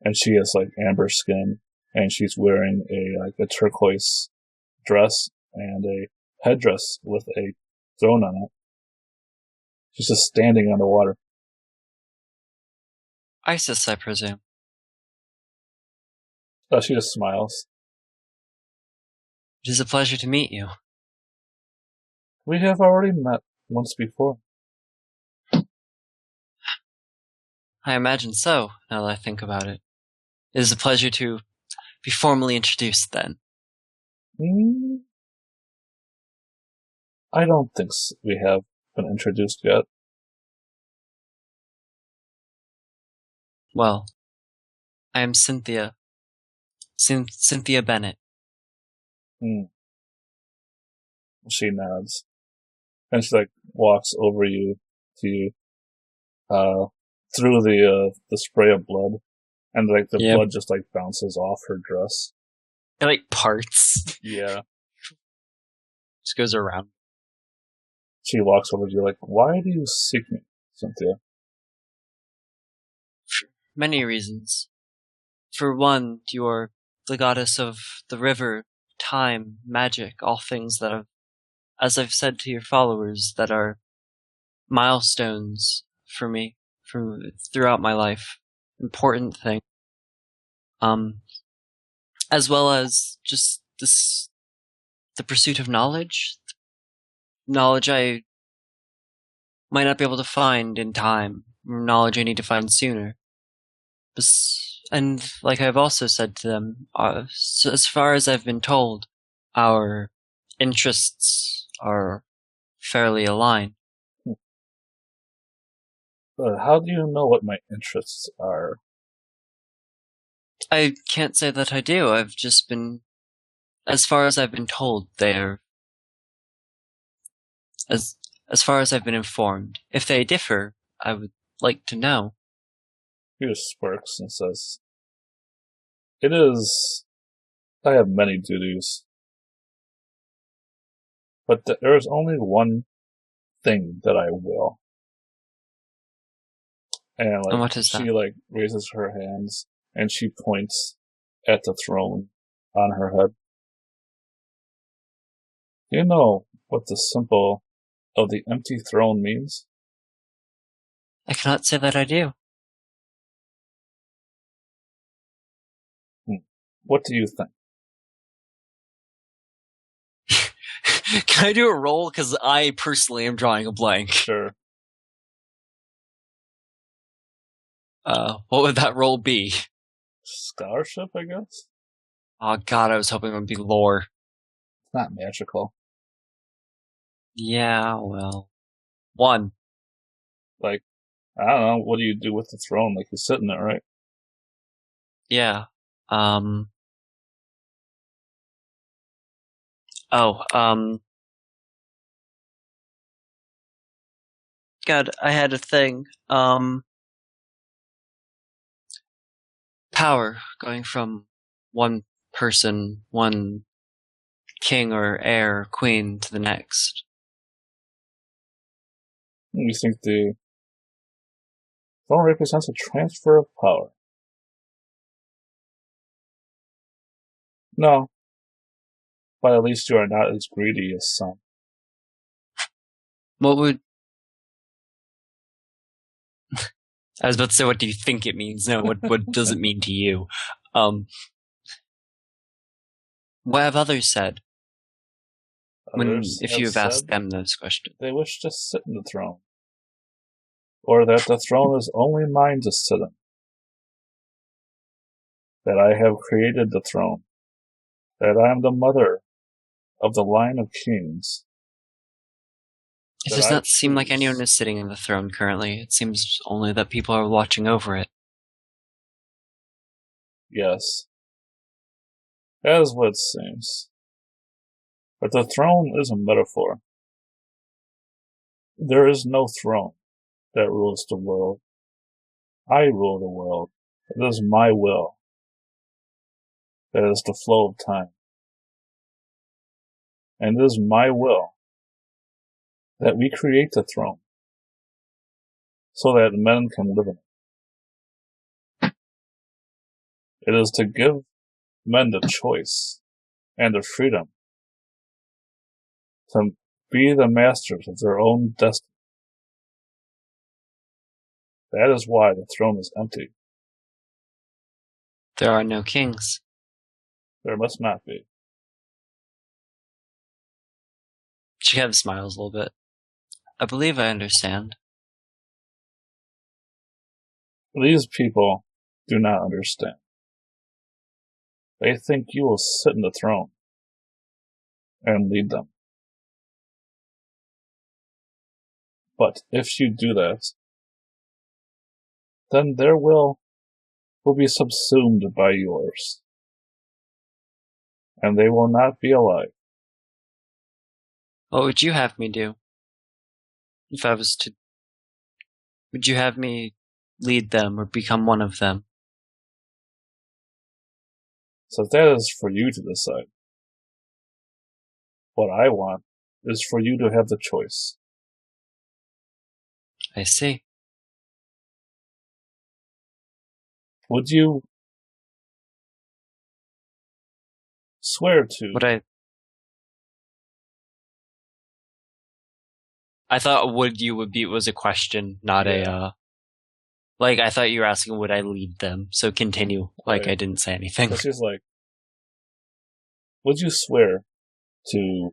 and she has like amber skin, and she's wearing a turquoise dress and a headdress with a throne on it. She's just standing on the water. Isis, I presume. She just smiles. It is a pleasure to meet you. We have already met once before. I imagine so, now that I think about it. It is a pleasure to be formally introduced, then. I don't think we have been introduced yet. Well, I am Cynthia Cynthia Bennett. She nods. And she, walks over you to you, through the spray of blood. And, the blood just, bounces off her dress. It, parts. Yeah. Just goes around. She walks over to you why do you seek me, Cynthia? For many reasons. For one, you're the goddess of the river, time, magic, all things that have, as I've said to your followers, that are milestones for me throughout my life. Important thing. As well as just the pursuit of knowledge. Knowledge I might not be able to find in time. Knowledge I need to find sooner. And like I've also said to them, so as far as I've been told, our interests are fairly aligned. But how do you know what my interests are? I can't say that I do. I've just been, as far as I've been told, they're, as far as I've been informed. If they differ, I would like to know. He just smirks and says, I have many duties. But there is only one thing that I will. And what is that? She raises her hands and she points at the throne on her head. Do you know what the symbol of the empty throne means? I cannot say that I do. What do you think? Can I do a roll? Because I personally am drawing a blank. Sure. What would that roll be? Scholarship, I guess? Oh god, I was hoping it would be lore. It's not magical. Yeah, well. 1. I don't know, what do you do with the throne? You sit in it, right? Yeah. God, I had a thing. Power going from one person, one king or heir, queen to the next. You think the throne represents a transfer of power? No. But at least you are not as greedy as some. What would... I was about to say, what do you think it means? No, what does it mean to you? What have others said? If you have asked them those questions. They wish to sit in the throne. Or that the throne is only mine to sit in. That I have created the throne. That I am the mother of the line of kings. It does not seem like anyone is sitting in the throne currently. It seems only that people are watching over it. Yes. That is what it seems. But the throne is a metaphor. There is no throne that rules the world. I rule the world. It is my will. That is the flow of time. And it is my will that we create the throne so that men can live in it. It is to give men the choice and the freedom to be the masters of their own destiny. That is why the throne is empty. There are no kings. There must not be. She kind of smiles a little bit. I believe I understand. These people do not understand. They think you will sit in the throne and lead them. But if you do that, then their will be subsumed by yours. and they will not be alive. What would you have me do? If I was to... Would you have me lead them or become one of them? So that is for you to decide. What I want is for you to have the choice. I see. Would you swear to... Would I thought was a question, not a, like, I thought you were asking would I lead them, so continue, like I didn't say anything. But she's like, would you swear to,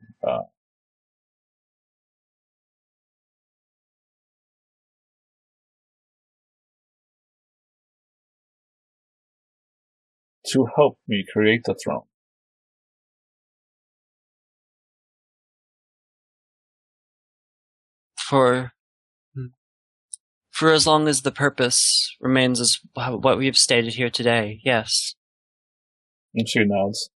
help me create the throne? For as long as the purpose remains as what we have stated here today, yes. And she nods.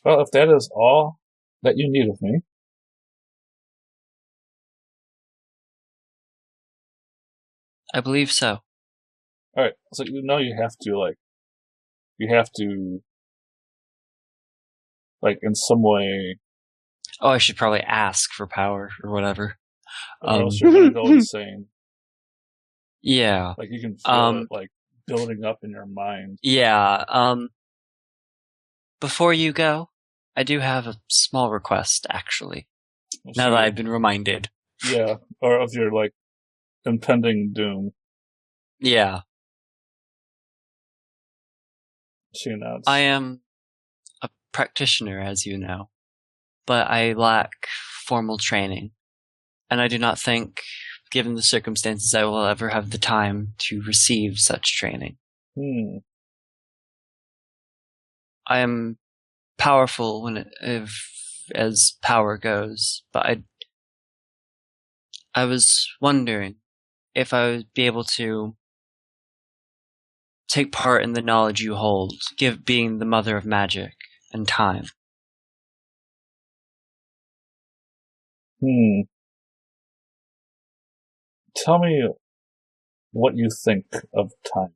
Well, if that is all that you need of me, I believe so. alright, so you have to, in some way... Oh, I should probably ask for power or whatever. Or else you're going to go insane. Yeah. Like, you can feel it, building up in your mind. Yeah, before you go, I do have a small request, actually. Now that I've been reminded. Yeah, or of your, impending doom. Yeah. She nods. I am a practitioner, as you know, but I lack formal training, and I do not think, given the circumstances, I will ever have the time to receive such training. I am powerful as power goes, but I was wondering if I would be able to take part in the knowledge you hold, being the mother of magic and time. Tell me what you think of time.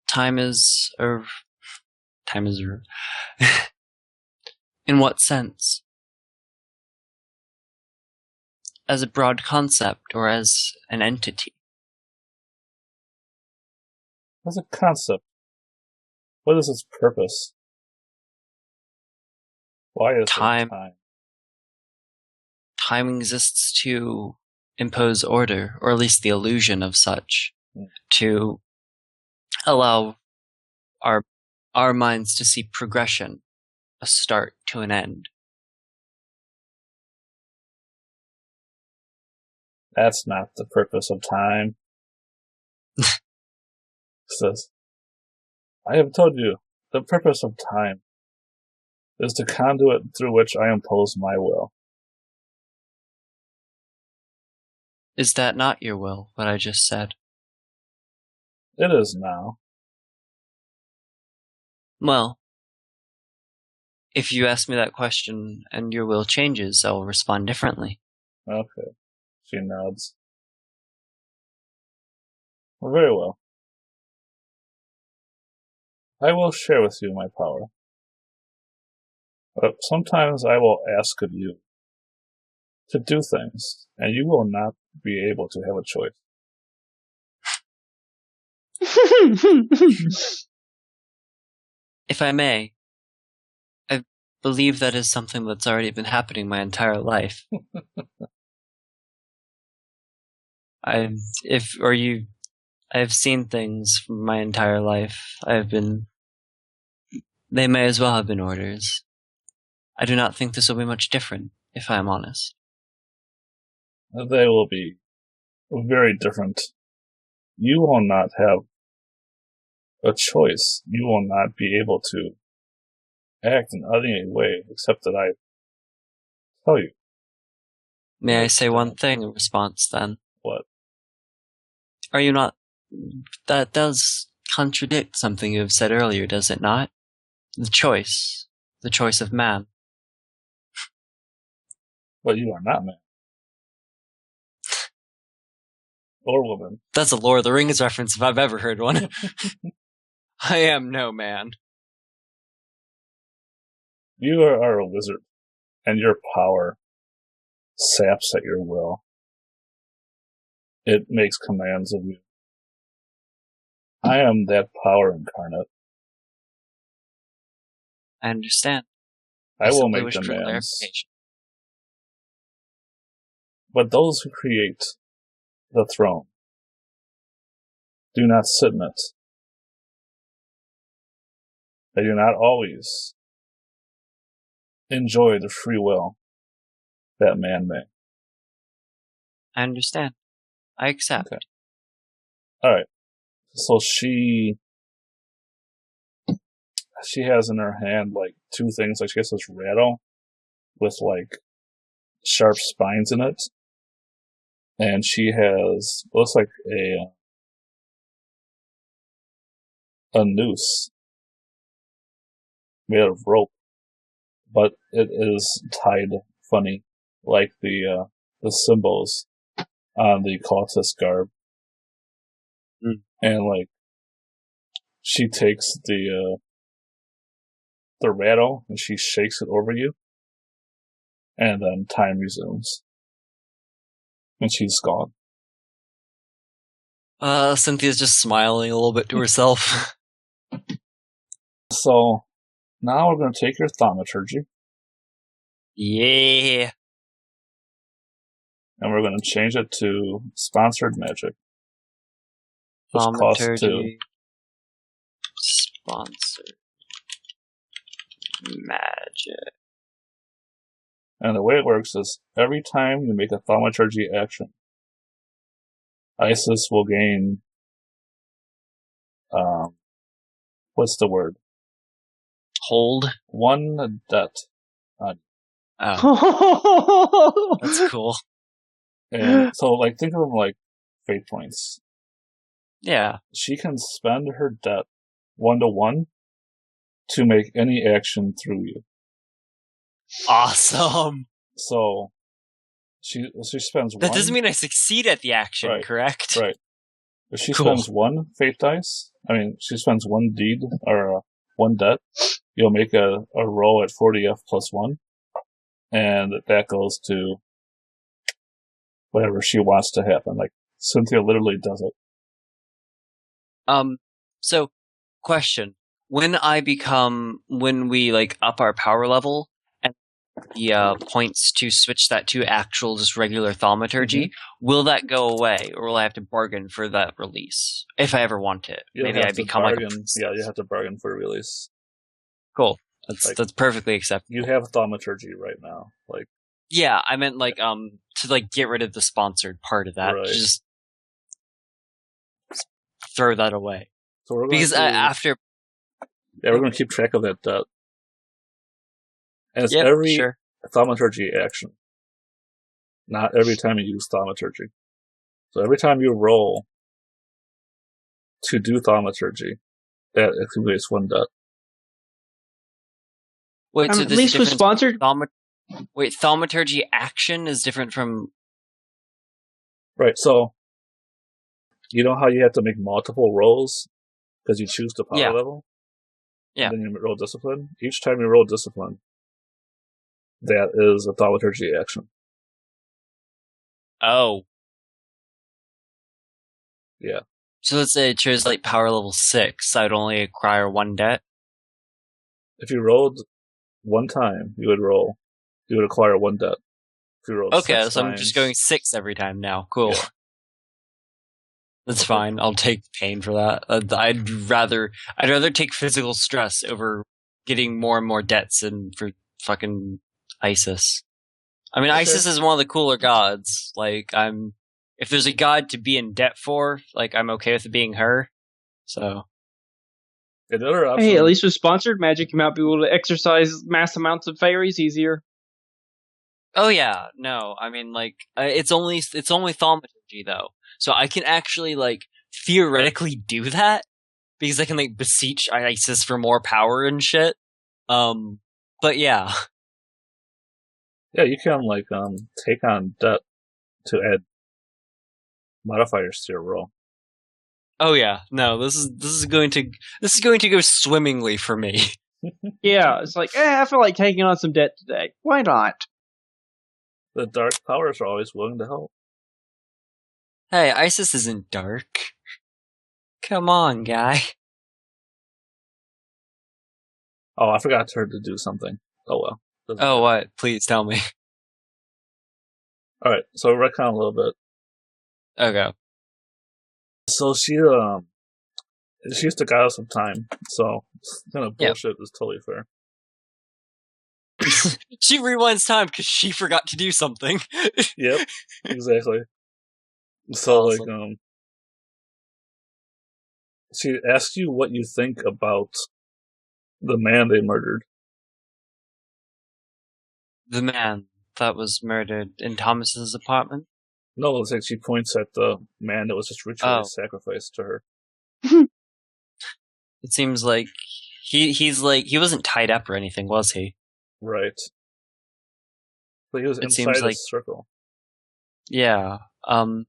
Time is in what sense? As a broad concept or as an entity? As a concept. What is its purpose? Why is time? Time exists to impose order, or at least the illusion of such, to allow our minds to see progression, a start to an end. That's not the purpose of time. Says, I have told you, the purpose of time is the conduit through which I impose my will. Is that not your will, what I just said? It is now. Well, if you ask me that question and your will changes, I will respond differently. Okay. She nods. Well, very well. I will share with you my power. But sometimes I will ask of you to do things, and you will not be able to have a choice. If I may, I believe that is something that's already been happening my entire life. I've seen things from my entire life. They may as well have been orders. I do not think this will be much different, if I am honest. They will be very different. You will not have a choice. You will not be able to act in any way except that I tell you. May I say one thing in response, then? What? Are you not? That does contradict something you have said earlier, does it not? The choice of man. But you are not man. Or woman. That's a Lord of the Rings reference if I've ever heard one. I am no man. You are a wizard, and your power saps at your will. It makes commands of you. I am that power incarnate. I understand. I will make demands. But those who create the throne do not sit in it. They do not always enjoy the free will that man may. I understand. I accept. Okay. Alright. So she has in her hand, like, two things. Like, she has this rattle with, like, sharp spines in it. And she has, looks like a noose made of rope, but it is tied funny, like the symbols on the cultist garb. Mm. And, like, she takes the rattle and she shakes it over you, and then time resumes. And she's gone. Cynthia's just smiling a little bit to herself. So, now we're going to take your thaumaturgy. Yeah. And we're going to change it to sponsored magic. Which costs 2. Sponsored magic. And the way it works is, every time you make a thaumaturgy action, Isis will gain, what's the word? Hold? 1 debt on you. Oh. That's cool. And so, like, think of them like fate points. Yeah. She can spend her debt 1-to-1 to make any action through you. Awesome. So she spends that doesn't mean I succeed at the action, right, correct? Right. If she spends 1 fate dice, she spends 1 deed, or 1 debt, you'll make a roll at 40F plus 1, and that goes to whatever she wants to happen. Like, Cynthia literally does it. So, question. When we, like, up our power level, and the points to switch that to actual, just regular thaumaturgy, will that go away, or will I have to bargain for that release? If I ever want it. Maybe I become bargain, like a... Yeah, you have to bargain for a release. Cool. That's perfectly acceptable. You have thaumaturgy right now. Like, yeah, I meant, like, to, like, get rid of the sponsored part of that. Right. Just throw that away. So we're going because after... Yeah, we're going to keep track of that debt. And it's every thaumaturgy action. Not every time you use thaumaturgy. So every time you roll to do thaumaturgy, that accumulates 1 debt. Wait, so at least with sponsored... thaumaturgy action is different from... Right, so you know how you have to make multiple rolls because you choose the power level? Yeah. And then you roll discipline? Each time you roll discipline, that is a thaumaturgy action. Oh. Yeah. So let's say I chose, like, power level 6, I would only acquire 1 debt? If you rolled 1 time, you would acquire 1 debt. If you rolled 6 times, I'm just going 6 every time now. Cool. Yeah. That's fine. I'll take pain for that. I'd rather take physical stress over getting more and more debts and for fucking Isis. I mean, Isis is one of the cooler gods. Like, if there's a god to be in debt for, like, I'm okay with it being her. So. Hey, at least with sponsored magic, you might be able to exercise mass amounts of fairies easier. Oh yeah, no. I mean, like, it's only thaumaturgy. though. So I can actually, like, theoretically do that, because I can, like, beseech ISIS for more power and shit. But yeah. Yeah, you can, like, take on debt to add modifiers to your roll. Oh yeah, no, this is going to go swimmingly for me. Yeah, it's like, I feel like taking on some debt today. Why not? The dark powers are always willing to help. Hey, ISIS isn't dark. Come on, guy. Oh, I forgot her to do something. Oh well. Oh, what? Please tell me. Alright, so retcon a little bit. Okay. So she's the goddess of time, so kind of bullshit is totally fair. She rewinds time because she forgot to do something. Yep, exactly. So, awesome. like, she asks you what you think about the man they murdered. The man that was murdered in Thomas's apartment? No, it's like she points at the man that was just ritually sacrificed to her. It seems like he wasn't tied up or anything, was he? Right. But he was inside a circle. Yeah. It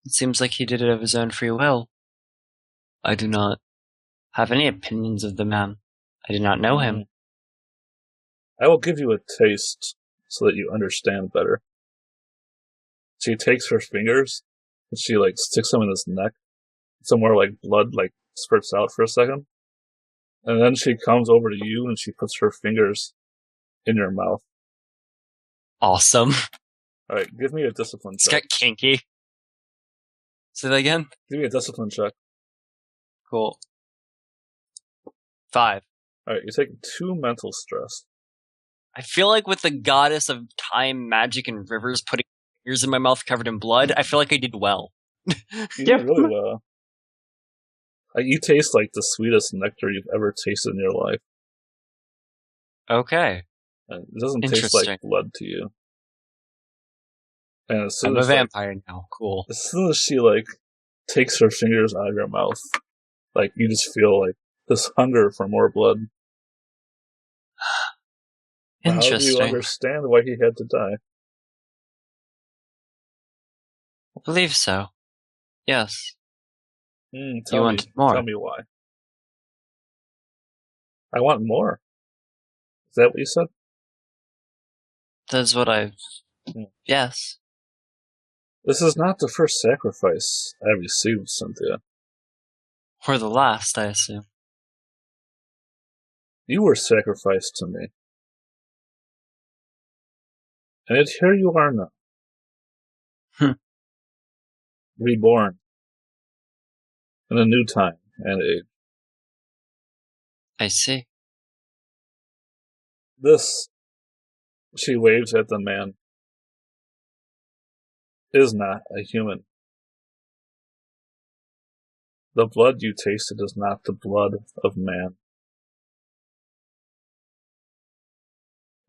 seems like he did it of his own free will. I do not have any opinions of the man. I do not know him. I will give you a taste so that you understand better. She takes her fingers and she, like, sticks them in his neck. Somewhere, like, blood, like, spurts out for a second. And then she comes over to you and she puts her fingers in your mouth. Awesome. Alright, give me a discipline It's check. got kinky. Say that again? Give me a discipline check. Cool. 5. Alright, you're taking 2 mental stress. I feel like with the goddess of time, magic, and rivers putting fingers in my mouth covered in blood, I feel like I did well. You did really well. Like, you taste like the sweetest nectar you've ever tasted in your life. Okay. And it doesn't taste like blood to you. And as soon I'm as, a vampire now. Cool. As soon as she, like, takes her fingers out of your mouth, like, you just feel, like, this hunger for more blood. Interesting. How do you understand why he had to die? I believe so. Yes. Tell me more. Tell me why. I want more. Is that what you said? That's what I've... Yes. This is not the first sacrifice I received, Cynthia. Or the last, I assume. You were sacrificed to me. And yet here you are now. Reborn. In a new time and age. I see. This, she waves at the man, is not a human. The blood you tasted is not the blood of man.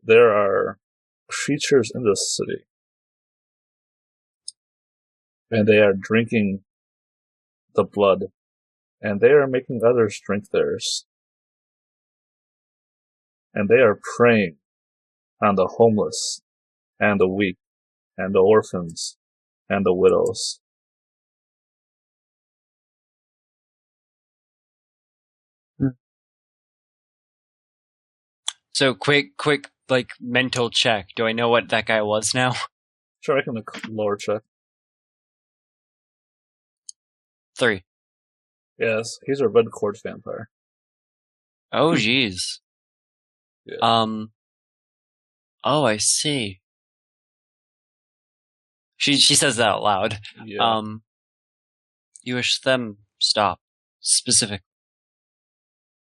There are creatures in this city, and they are drinking the blood, and they are making others drink theirs. And they are preying on the homeless, and the weak, and the orphans, and the widows. So quick, like, mental check. Do I know what that guy was now? Sure, I can look lower check. 3. Yes, he's a red quartz vampire. Oh, jeez. Yeah. Oh, I see. She says that out loud. Yeah. You wish them stop. Specific.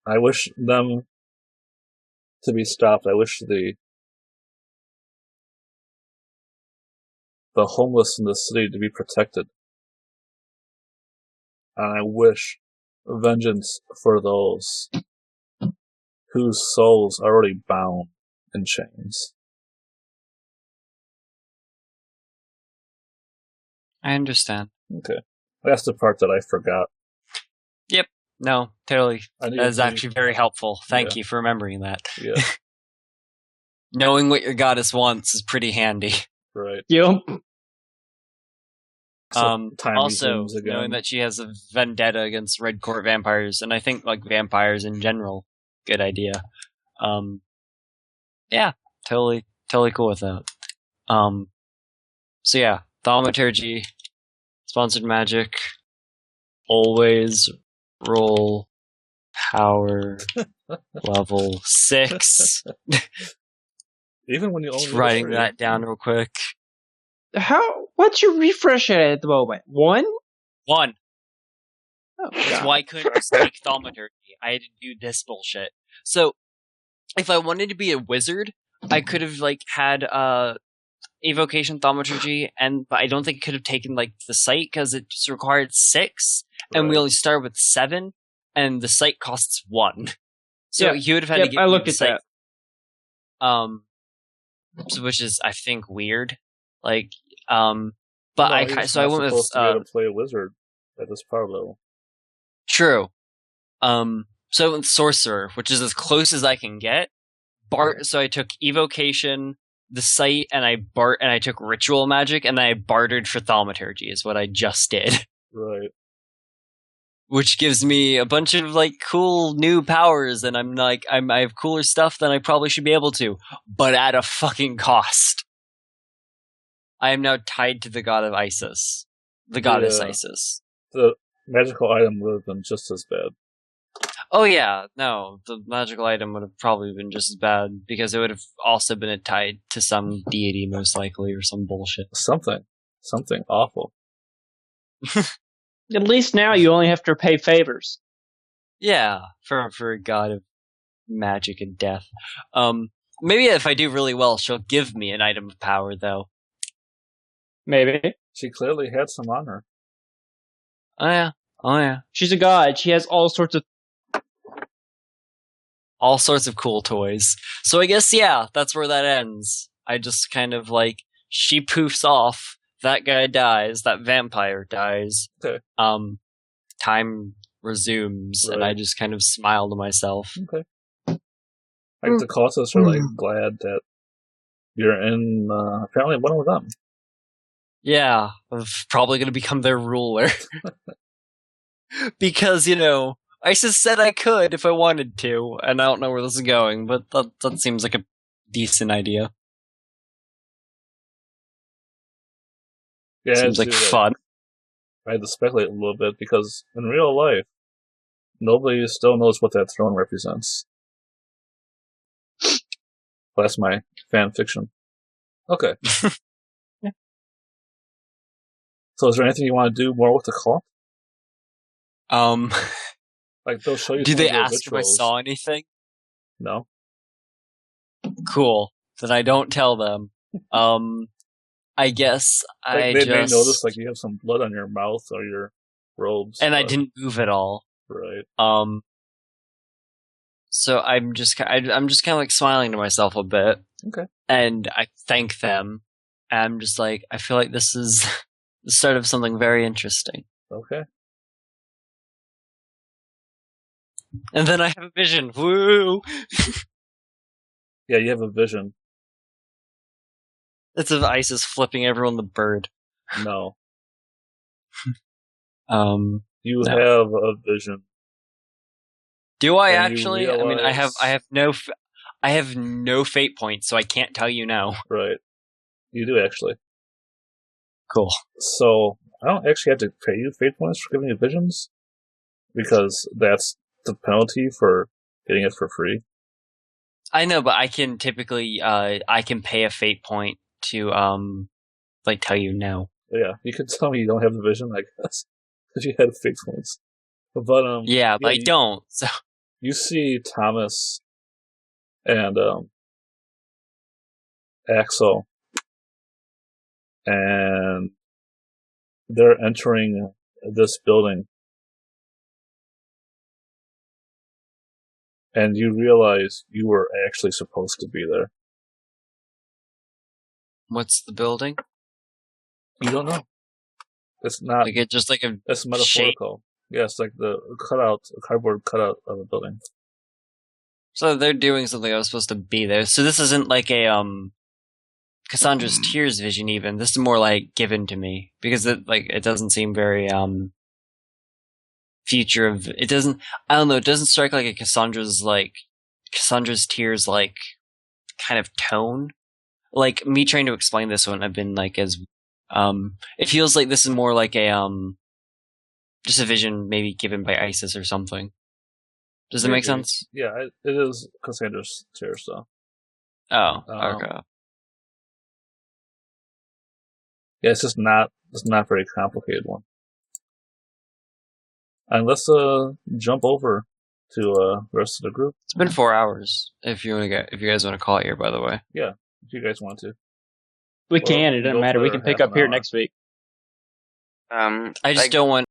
I wish them to be stopped. I wish the homeless in the city to be protected. And I wish vengeance for those whose souls are already bound in chains. I understand. Okay. That's the part that I forgot. Yep. No, totally. That is actually very helpful. Thank you for remembering that. Yeah. Knowing what your goddess wants is pretty handy. Right. Yep. So also, knowing that she has a vendetta against Red Court vampires, and I think like vampires in general, good idea. Yeah, totally cool with that. So yeah, thaumaturgy, sponsored magic, always roll power level 6. Even when you only just writing that down real quick. What's your refresh at the moment? 1? 1. Oh, that's why I couldn't just take thaumaturgy. I had to do this bullshit. So, if I wanted to be a wizard, I could have like had evocation thaumaturgy, but I don't think I could have taken like the sight because it just required 6, and we only started with 7, and the sight costs 1. So he would have had to give me the sight. So, which is I think weird. Like, but I went with to be able to play a wizard at this power level. True. So I went with sorcerer, which is as close as I can get. So I took evocation, the sight, and I took ritual magic, and I bartered for thaumaturgy. Is what I just did. Right. Which gives me a bunch of like cool new powers, and I have cooler stuff than I probably should be able to, but at a fucking cost. I am now tied to the god of Isis, the goddess Isis. The magical item would have been just as bad. Oh yeah, no, the magical item would have probably been just as bad because it would have also been tied to some deity, most likely, or some bullshit. Something awful. At least now you only have to pay favors. Yeah, for a god of magic and death. Maybe if I do really well, she'll give me an item of power, though. Maybe. She clearly had some on her. Oh yeah. She's a god. She has all sorts of cool toys. So I guess, that's where that ends. I just kind of like, she poofs off, that guy dies, that vampire dies. Okay. Time resumes, and I just kind of smile to myself. Okay. Like, the cultists are, like, glad that you're in, apparently one of them. Yeah, I'm probably going to become their ruler. Because, Isis said I could if I wanted to, and I don't know where this is going, but that seems like a decent idea. Yeah, seems like fun. I had to speculate a little bit, because in real life, nobody still knows what that throne represents. That's my fan fiction. Okay. Yeah. So is there anything you want to do more with the cult? Like, they'll show you. Do they ask if I saw anything? No. Cool. Then I don't tell them. I guess they may notice, like, you have some blood on your mouth or your robes. And I didn't move at all. Right. So I'm just kind of like smiling to myself a bit. Okay. And I thank them. And I'm just like, I feel like this is the start of something very interesting. Okay. And then I have a vision. Woo! Yeah, you have a vision. It's of Isis flipping everyone the bird. No. You have a vision. Do I actually? Realize... I mean, I have no fate points, so I can't tell you now. Right. You do actually. Cool. So I don't actually have to pay you fate points for giving you visions, because that's the penalty for getting it for free. I know, but I can typically I can pay a fate point to like tell you no. Yeah, you can tell me you don't have the vision, I guess, because you had fate points. But but I don't. So you see Thomas and Axel, and they're entering this building, and you realize you were actually supposed to be there. What's the building? You don't know. It's not. Like it's just like a. It's metaphorical. Yeah, it's like a cardboard cutout of a building. So they're doing something that was supposed to be there. So this isn't like a Cassandra's Tears vision. Even this is more like given to me because it doesn't seem very future of it doesn't. I don't know. It doesn't strike like a Cassandra's Tears like kind of tone. Like me trying to explain this one, I've been like as it feels like this is more like a just a vision maybe given by Isis or something. Does that make sense? Yeah, it is Cassandra's Tears, though. Oh, okay. Yeah, it's not a very complicated one. And let's jump over to the rest of the group. It's been 4 hours. If you guys want to call it here, by the way. Yeah, if you guys want to. We can. It doesn't matter. We can pick up here next week. I just don't want